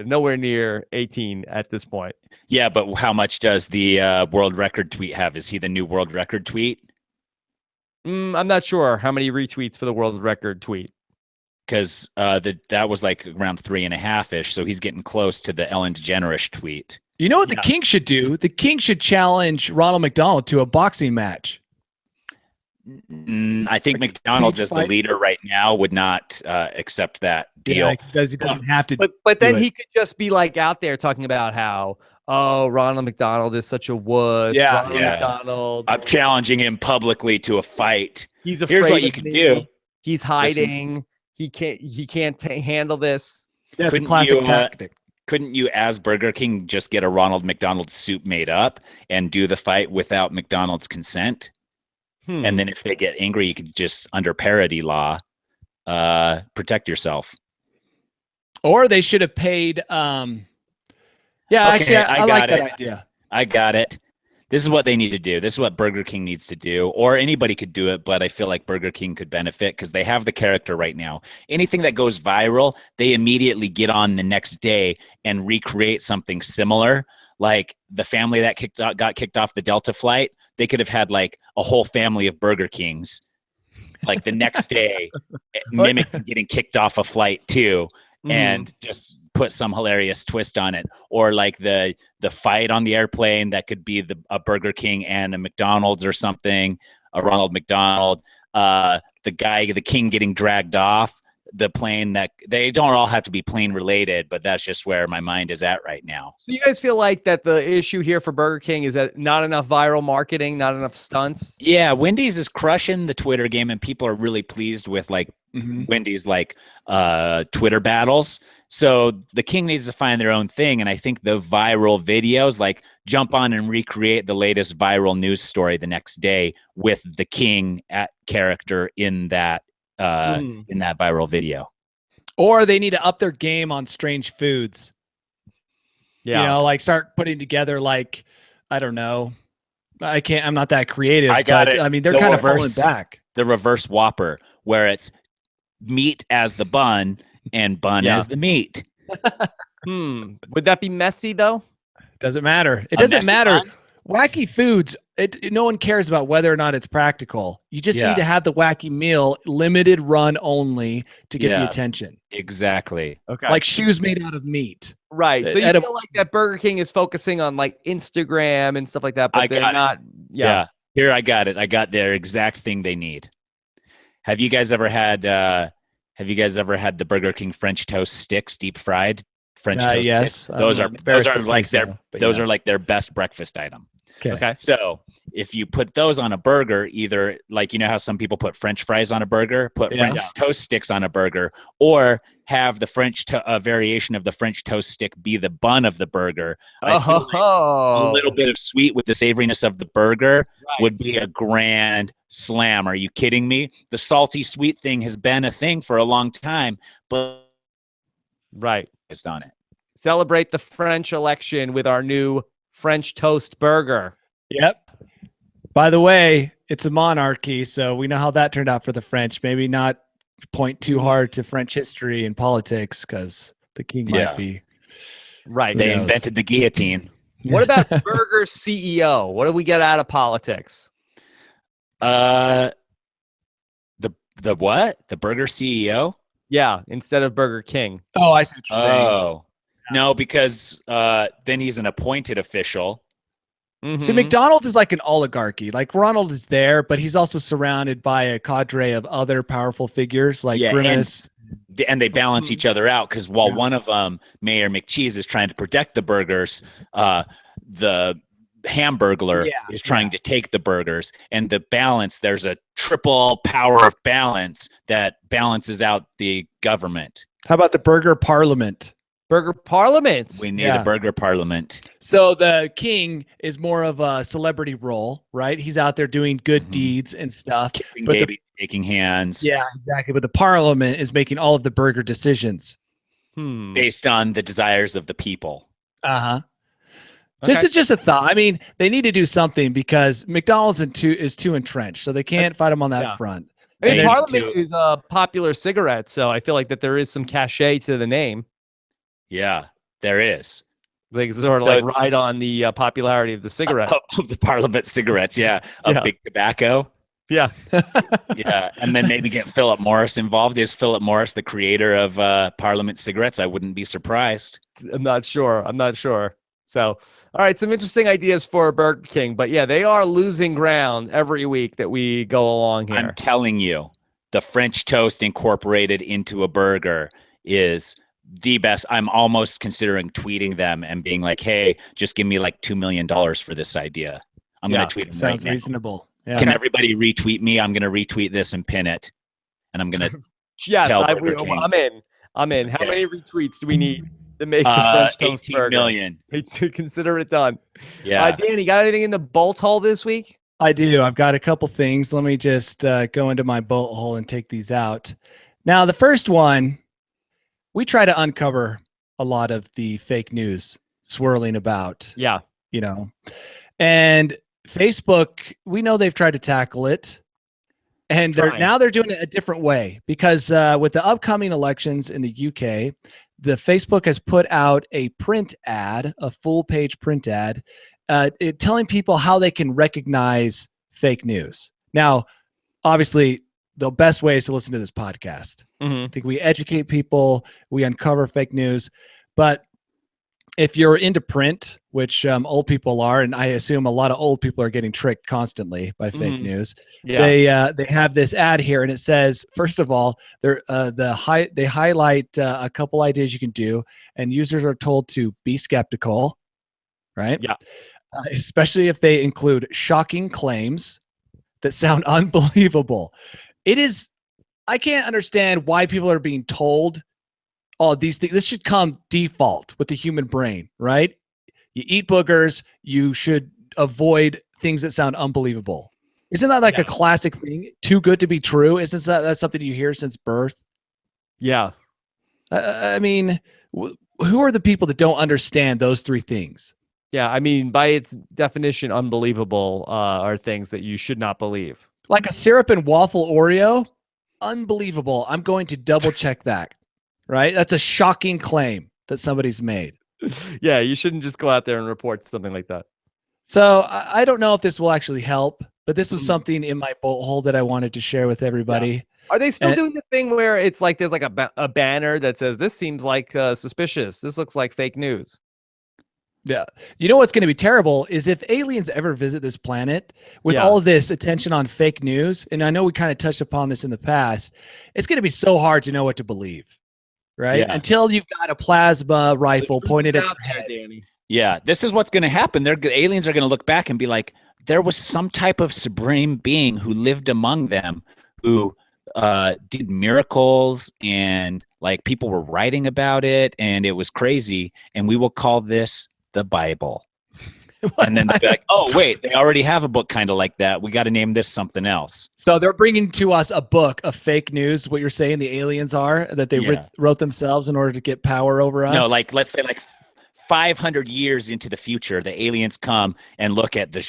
nowhere near 18 at this point. Yeah, but how much does the world record tweet have? Is he the new world record tweet? I'm not sure how many retweets for the world record tweet. Because that was like around 3.5-ish, so he's getting close to the Ellen DeGeneres tweet. You know what the king should do? The king should challenge Ronald McDonald to a boxing match. I think McDonald's as the leader right now would not accept that deal. Yeah, because he doesn't have to. But then he could just be like out there talking about how Ronald McDonald is such a wuss. Yeah, Ronald McDonald. I'm challenging him publicly to a fight. He's afraid. Here's what of you can me. do. He's hiding. He can't handle this. Yeah, it's a Couldn't classic you, tactic. Couldn't you, as Burger King, just get a Ronald McDonald suit made up and do the fight without McDonald's consent? And then if they get angry, you could just, under parody law, protect yourself. Or they should have paid. Yeah, Okay, actually, I like got that it. idea. I got it. This is what they need to do. This is what Burger King needs to do, or anybody could do it, but I feel like Burger King could benefit because they have the character right now. Anything that goes viral, they immediately get on the next day and recreate something similar. Like the family that got kicked off the Delta flight, they could have had like a whole family of Burger Kings, like the next day, mimicking getting kicked off a flight too, and just put some hilarious twist on it. Or like the fight on the airplane that could be a Burger King and a McDonald's or something, a Ronald McDonald, the king getting dragged off the plane. That they don't all have to be plane related, but that's just where my mind is at right now. So you guys feel like that the issue here for Burger King is that not enough viral marketing, not enough stunts? Yeah, Wendy's is crushing the Twitter game, and people are really pleased with like Wendy's like Twitter battles. So the King needs to find their own thing, and I think the viral videos, like jump on and recreate the latest viral news story the next day with the King character in that viral video. Or they need to up their game on strange foods. Yeah. You know, like start putting together like, I don't know. I'm not that creative. I got it. I mean, they're kind of falling back. The reverse Whopper, where it's meat as the bun and bun as the meat. Would that be messy though? Doesn't matter. It doesn't matter. Bun? Wacky foods, no one cares about whether or not it's practical. You just need to have the wacky meal, limited run only, to get the attention. Exactly. Okay. Like shoes made out of meat. Right. So you feel like that Burger King is focusing on like Instagram and stuff like that, but they're not. Yeah. Here, I got it. I got their exact thing they need. Have you guys ever had the Burger King French toast sticks, deep fried French toast sticks? Those are like their best breakfast item. Okay. So if you put those on a burger, either like, you know how some people put French fries on a burger, put French toast sticks on a burger, or have the variation of the French toast stick be the bun of the burger. I feel like a little bit of sweet with the savoriness of the burger would be a grand slam. Are you kidding me? The salty sweet thing has been a thing for a long time, but it's on it. Celebrate the French election with our new French toast burger. Yep. By the way, it's a monarchy, so we know how that turned out for the French. Maybe not point too hard to French history and politics because the king might be. Right. They invented the guillotine. What about Burger CEO? What do we get out of politics? The what? The Burger CEO? Yeah, instead of Burger King. Oh, I see what you're saying. Oh. No, because then he's an appointed official. See, McDonald is like an oligarchy. Like Ronald is there, but he's also surrounded by a cadre of other powerful figures like Grimace. And they balance each other out because while one of them, Mayor McCheese, is trying to protect the burgers, the Hamburglar is trying to take the burgers. And the balance, there's a triple power of balance that balances out the government. How about the Burger Parliament? Burger Parliament. We need a Burger Parliament. So the king is more of a celebrity role, right? He's out there doing good deeds and stuff. Kissing babies, shaking hands. Yeah, exactly. But the Parliament is making all of the burger decisions. Based on the desires of the people. Okay. Just a thought. I mean, they need to do something because McDonald's is too entrenched, so they can't fight them on that front. I mean, Parliament is a popular cigarette, so I feel like that there is some cachet to the name. Yeah, there is. Like sort of like ride on the popularity of the cigarette. Of the Parliament cigarettes, of big tobacco. Yeah. Yeah, and then maybe get Philip Morris involved. Is Philip Morris the creator of Parliament cigarettes? I wouldn't be surprised. I'm not sure. So, all right, some interesting ideas for Burger King. But yeah, they are losing ground every week that we go along here. I'm telling you, the French toast incorporated into a burger is the best. I'm almost considering tweeting them and being like, hey, just give me like $2 million for this idea. I'm going to tweet them. Sounds reasonable. Yeah. Can everybody retweet me? I'm going to retweet this and pin it. And I'm going to tell Burger King. I'm in. How many retweets do we need to make the French toast 18 burger? million. To consider it done. Yeah. Danny, got anything in the bolt hole this week? I do. I've got a couple things. Let me just go into my bolt hole and take these out. Now, the first one, we try to uncover a lot of the fake news swirling about. Yeah. You know, and Facebook, we know they've tried to tackle it, and they're doing it a different way because with the upcoming elections in the UK, the Facebook has put out a print ad, a full-page print ad, telling people how they can recognize fake news. Now, obviously, the best way is to listen to this podcast. I think we educate people, we uncover fake news, but if you're into print, which old people are, and I assume a lot of old people are getting tricked constantly by fake news, they have this ad here, and it says, first of all, they highlight a couple ideas you can do, and users are told to be skeptical, right? Yeah. Especially if they include shocking claims that sound unbelievable. I can't understand why people are being told all these things. This should come default with the human brain, right? You eat boogers, you should avoid things that sound unbelievable. Isn't that like a classic thing? Too good to be true? Isn't that something you hear since birth? Yeah. I mean, who are the people that don't understand those three things? Yeah, I mean, by its definition, unbelievable are things that you should not believe. Like a syrup and waffle Oreo? Unbelievable. I'm going to double check that. Right? That's a shocking claim that somebody's made. Yeah, you shouldn't just go out there and report something like that. So I don't know if this will actually help, but this was something in my bolt hole that I wanted to share with everybody. Yeah. Are they still doing the thing where it's like there's like a banner that says, this seems like suspicious. This looks like fake news. Yeah. You know what's going to be terrible is if aliens ever visit this planet with all of this attention on fake news, and I know we kind of touched upon this in the past, it's going to be so hard to know what to believe. Right? Yeah. Until you've got a plasma rifle pointed at your head. Danny. Yeah, this is what's going to happen. The aliens are going to look back and be like, there was some type of supreme being who lived among them who did miracles, and like people were writing about it, and it was crazy. And we will call this the Bible. And then they'll be like, oh, wait, they already have a book kind of like that. We got to name this something else. So they're bringing to us a book of fake news, what you're saying the aliens are, that they wrote themselves in order to get power over us? No, like let's say like 500 years into the future, the aliens come and look at the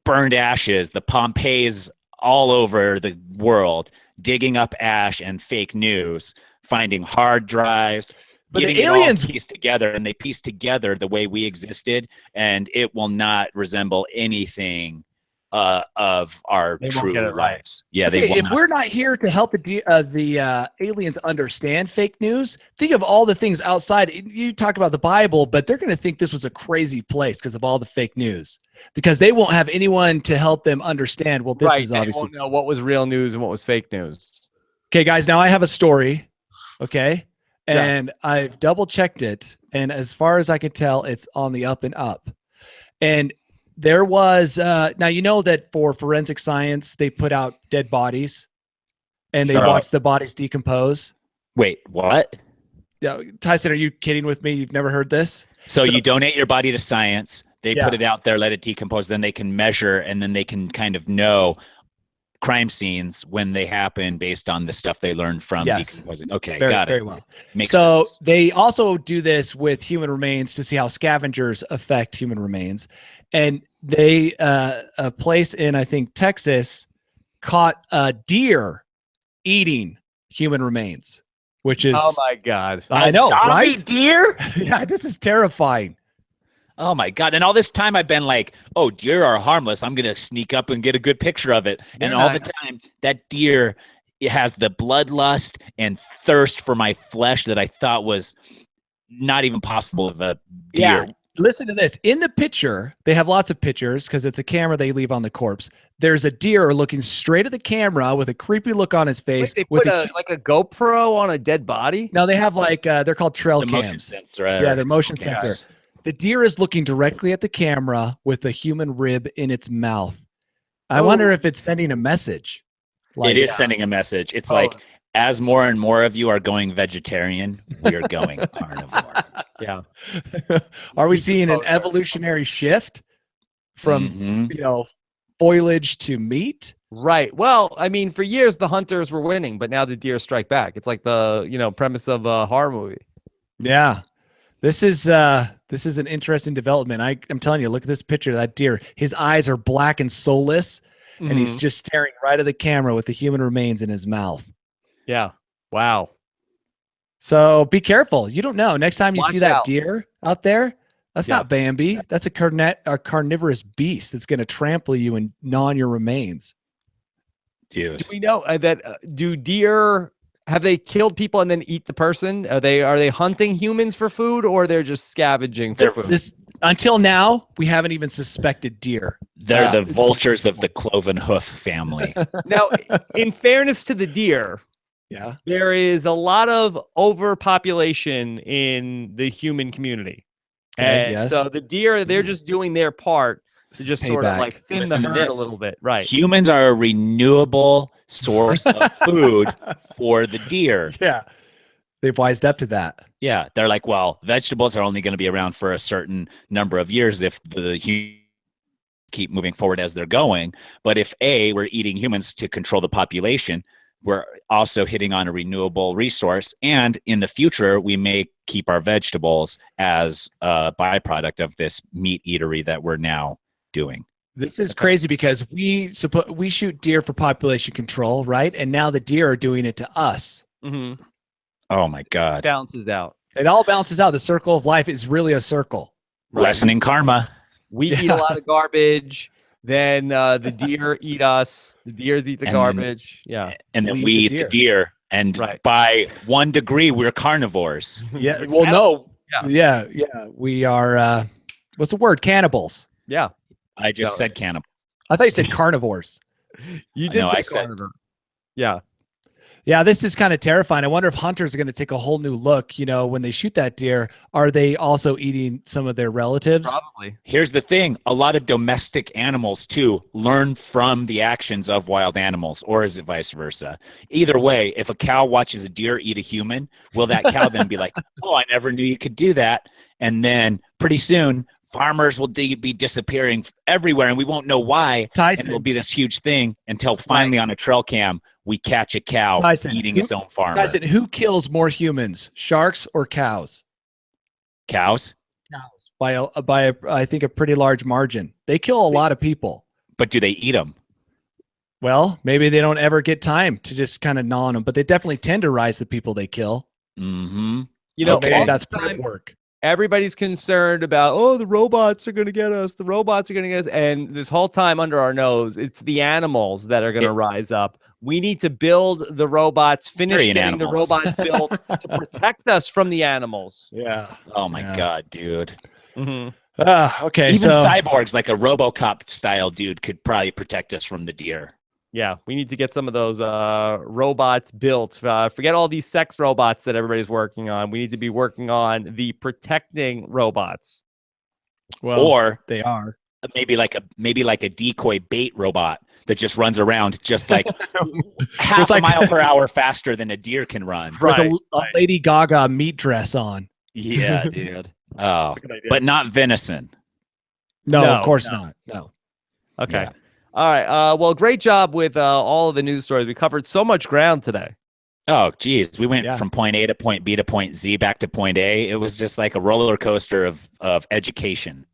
burned ashes, the Pompeii's all over the world, digging up ash and fake news, finding hard drives, but getting the aliens it all pieced together, and they piece together the way we existed, and it will not resemble anything of our true lives. Yeah, okay, if we're not here to help the aliens understand fake news, think of all the things outside. You talk about the Bible, but they're going to think this was a crazy place because of all the fake news, because they won't have anyone to help them understand. Well, this is obviously, they won't know what was real news and what was fake news. Okay, guys, now I have a story. Okay. And I've double checked it, and as far as I can tell, it's on the up and up. And there was now you know that for forensic science they put out dead bodies, and they watch the bodies decompose. Wait, what? Yeah, Tyson, are you kidding with me? You've never heard this? So you donate your body to science. They put it out there, let it decompose. Then they can measure, and then they can kind of know crime scenes when they happen based on the stuff they learned from decomposing. Okay, got it. Very well. Makes sense. So they also do this with human remains to see how scavengers affect human remains. And they, a place in, I think, Texas, caught a deer eating human remains, which is... Oh, my God. I know, right? Deer? Yeah, this is terrifying. Oh my God. And all this time I've been like, oh, deer are harmless. I'm going to sneak up and get a good picture of it. And all the time that deer, it has the bloodlust and thirst for my flesh that I thought was not even possible of a deer. Yeah. Listen to this. In the picture, they have lots of pictures because it's a camera they leave on the corpse. There's a deer looking straight at the camera with a creepy look on his face. Wait, they put like a GoPro on a dead body? No, they have like, they're called trail cams. Motion sensor. Yeah, they're motion sensor. The deer is looking directly at the camera with a human rib in its mouth. I wonder if it's sending a message. It is sending a message. It's like, as more and more of you are going vegetarian, we are going carnivore. Yeah. Are we seeing an evolutionary shift from, foliage to meat? Right. Well, I mean, for years, the hunters were winning, but now the deer strike back. It's like the, premise of a horror movie. Yeah. This is an interesting development. I'm telling you, look at this picture of that deer. His eyes are black and soulless, and he's just staring right at the camera with the human remains in his mouth. Yeah. Wow. So be careful. You don't know. Next time you Watch see that out. deer out there, that's Yeah. not Bambi. That's a carnivorous beast that's going to trample you and gnaw on your remains. Dude. Do we know that do deer have they killed people and then eat the person? Are they hunting humans for food, or they're just scavenging for food? Until now, we haven't even suspected deer. They're the vultures of the cloven hoof family. Now, in fairness to the deer, there is a lot of overpopulation in the human community. Okay, And so the deer, they're just doing their part to just sort of like thin Listen the to herd a this. little bit. Right. Humans are a renewable source of food for the deer. Yeah. They've wised up to that. Yeah. They're like, well, vegetables are only going to be around for a certain number of years if the keep moving forward as they're going. But if we're eating humans to control the population, we're also hitting on a renewable resource. And in the future, we may keep our vegetables as a byproduct of this meat eatery that we're now doing. This is crazy because we shoot deer for population control, right? And now the deer are doing it to us. Mm-hmm. Oh my God. Balances out. It all balances out. The circle of life is really a circle. Right. Lessening karma. We eat a lot of garbage. Then the deer eat us. The deers eat the garbage. And then we eat the deer. And by 1 degree, we're carnivores. Yeah. Well, no. Yeah. We are, what's the word? Cannibals. Yeah. I just said cannibal. I thought you said carnivores. You did I say carnivore. Yeah. Yeah, this is kind of terrifying. I wonder if hunters are going to take a whole new look. You know, when they shoot that deer, are they also eating some of their relatives? Probably. Here's the thing. A lot of domestic animals, too, learn from the actions of wild animals, or is it vice versa? Either way, if a cow watches a deer eat a human, will that cow then be like, oh, I never knew you could do that? And then pretty soon, farmers will be disappearing everywhere, and we won't know why. Tyson. And it'll be this huge thing until finally on a trail cam, we catch a cow eating its own farmer. Tyson, who kills more humans, sharks or cows? Cows? Cows. By I think a pretty large margin. They kill a lot of people. But do they eat them? Well, maybe they don't ever get time to just kind of gnaw on them, but they definitely tenderize the people they kill. Mm-hmm. You know, maybe that's prep work. Everybody's concerned about, oh, the robots are going to get us. The robots are going to get us. And this whole time under our nose, it's the animals that are going to rise up. We need to build the robots, finish getting the robots built to protect us from the animals. Yeah. Oh, my God, dude. Mm-hmm. Okay. Even cyborgs, like a RoboCop style dude, could probably protect us from the deer. Yeah, we need to get some of those robots built. Forget all these sex robots that everybody's working on. We need to be working on the protecting robots. Well, or they are maybe like a decoy bait robot that just runs around just like half a mile per hour faster than a deer can run. Right. With a Lady Gaga meat dress on. Yeah, dude. Oh, but not venison. No, of course not. No. Okay. Yeah. All right. Well, great job with all of the news stories. We covered so much ground today. Oh, geez. We went from point A to point B to point Z back to point A. It was just like a roller coaster of education.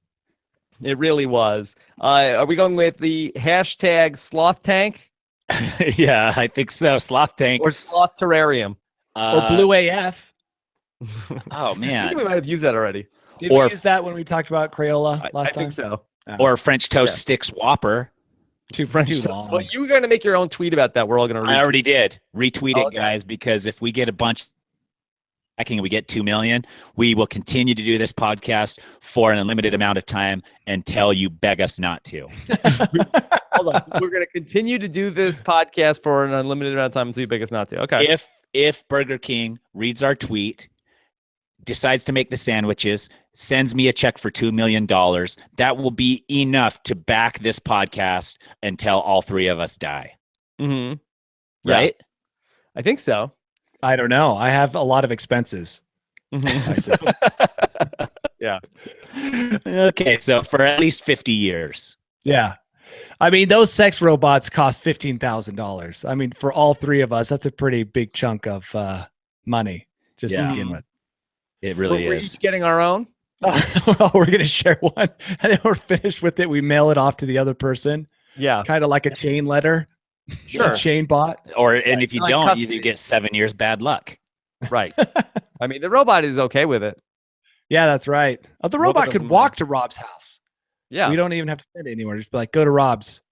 It really was. Are we going with the hashtag sloth tank? Yeah, I think so. Sloth tank. Or sloth terrarium? Or blue AF. Oh, man. I think we might have used that already. Did we use that when we talked about Crayola last time? I think so. Or French toast sticks Whopper. Too long. Well, you were going to make your own tweet about that. We're all going to. I already did. Retweet it, guys, because if we get a bunch, we get 2 million, we will continue to do this podcast for an unlimited amount of time until you beg us not to. Hold on. So we're going to continue to do this podcast for an unlimited amount of time until you beg us not to. Okay. If Burger King reads our tweet, decides to make the sandwiches, sends me a check for $2 million, that will be enough to back this podcast until all three of us die. Mm-hmm. Right? Yeah. I think so. I don't know. I have a lot of expenses. Mm-hmm. Yeah. Okay, so for at least 50 years. Yeah. I mean, those sex robots cost $15,000. I mean, for all three of us, that's a pretty big chunk of money just to begin with. It really We're is. each getting our own. Well, we're gonna share one, and then we're finished with it. We mail it off to the other person, Yeah, kind of like a chain letter, sure. a chain bot. And if you Like don't, custody. you get 7 years bad luck. Right. I mean, the robot is okay with it. Yeah, that's right. Oh, the robot could doesn't walk mind. to Rob's house. Yeah. We don't even have to send it anywhere. Just be like, go to Rob's.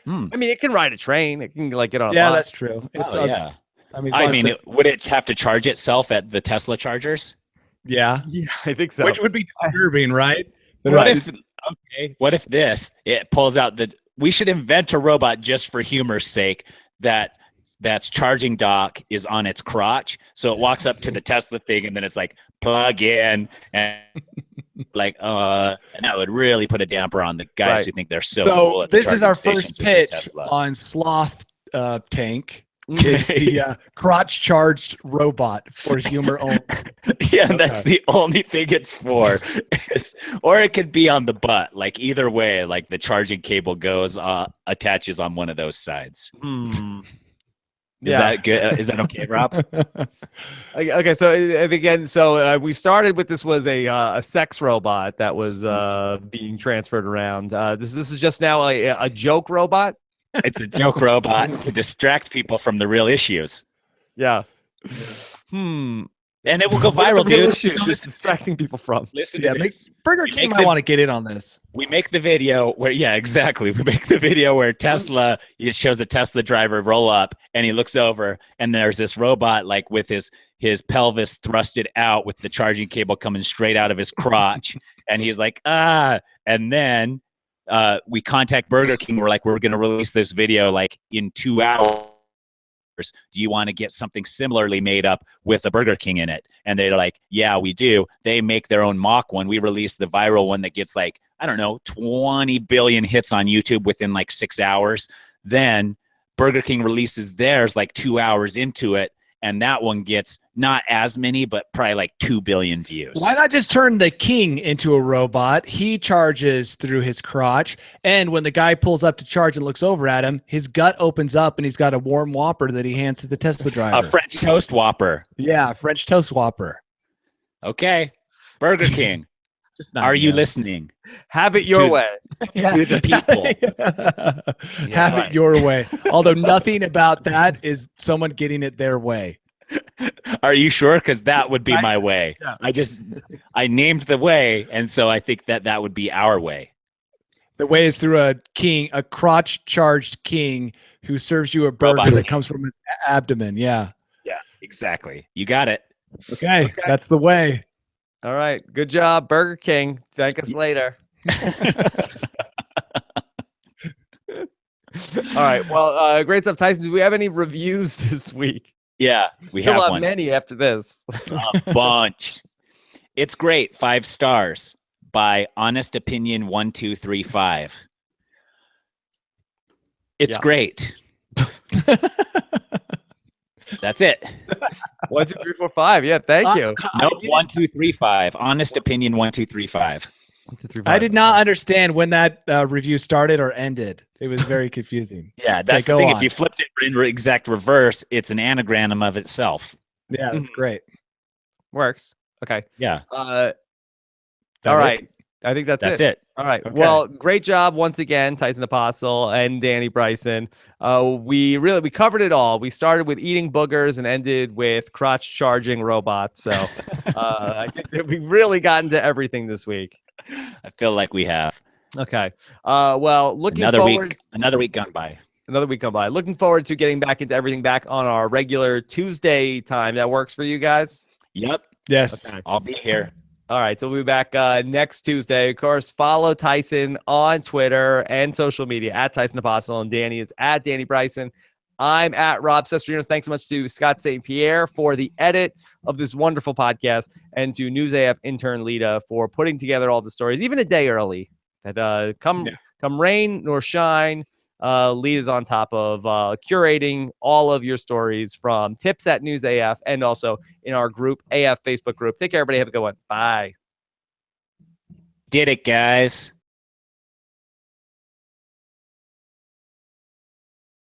I mean, it can ride a train. It can like get on a Yeah, bus. that's true. Oh, yeah. I mean, Would it have to charge itself at the Tesla chargers? yeah, Yeah, I think so. which would be disturbing, right? But What if it pulls out we should invent a robot just for humor's sake that's charging dock is on its crotch, so it walks up to the Tesla thing and then it's like plug in and like and that would really put a damper on the guys who think they're so cool at the this is our charging first stations with their pitch Tesla. on Sloth Tank. Is the crotch charged robot for humor only. Yeah, that's the only thing it's for. Or it could be on the butt. Like either way, like the charging cable goes attaches on one of those sides. Is that good? Is that okay, Rob? Okay, so again, we started with this was a sex robot that was being transferred around. This is just now a joke robot. It's a joke robot to distract people from the real issues. Yeah. And it will go viral, dude. So it's distracting people from. Listen to this. Burger King might want to get in on this. We make the video where, exactly. We make the video where it shows a Tesla driver roll up and he looks over and there's this robot like with his pelvis thrusted out with the charging cable coming straight out of his crotch. And he's like, and then we contact Burger King. We're like, we're going to release this video like in 2 hours. Do you want to get something similarly made up with a Burger King in it? And they're like, yeah, we do. They make their own mock one. We release the viral one that gets like, I don't know, 20 billion hits on YouTube within like 6 hours. Then Burger King releases theirs like 2 hours into it. And that one gets not as many, but probably like 2 billion views. Why not just turn the king into a robot? He charges through his crotch. And when the guy pulls up to charge and looks over at him, his gut opens up and he's got a warm Whopper that he hands to the Tesla driver. A French toast Whopper. Yeah, French toast Whopper. Okay. Burger King. Are you listening? Have it your way. To the people. Have it your way. Although nothing about that is someone getting it their way. Are you sure? Because that would be my way. Yeah. I named the way, and so I think that would be our way. The way is through a crotch-charged king who serves you a burger that comes from his abdomen. Yeah. Yeah, exactly. You got it. Okay. That's the way. All right. Good job, Burger King. Thank us later. All right. Well, great stuff, Tyson. Do we have any reviews this week? Yeah, we Still have one. Many after this. A bunch. It's great. 5 stars by Honest Opinion 1235. It's great. That's it. 1, 2, 3, 4, 5. Yeah, thank you. Nope, 1235. Honest Opinion 1235. 1, 2, 3, 5. I did not understand when that review started or ended. It was very confusing. Yeah, that's the thing. If you flipped it in exact reverse, it's an anagram of itself. Yeah, that's great. Works. Okay. Yeah. All right. I think that's it. All right. Okay. Well, great job once again, Tyson Apostle and Danny Bryson. We covered it all. We started with eating boogers and ended with crotch charging robots. So I think that we've really gotten to everything this week. I feel like we have. Okay. Well, looking Another forward. week gone by. Another week gone by. Looking forward to getting back into everything back on our regular Tuesday time. That works for you guys? Yep. Yes. Okay. I'll be here. All right, so we'll be back next Tuesday. Of course, follow Tyson on Twitter and social media at Tyson Apostle, and Danny is at Danny Bryson. I'm at Rob Sestrinos. Thanks so much to Scott St. Pierre for the edit of this wonderful podcast, and to News AF intern Lita for putting together all the stories, even a day early. That come rain nor shine, Lita's on top of curating all of your stories from tips at News AF and also in our group, AF Facebook group. Take care, everybody. Have a good one. Bye. Did it, guys.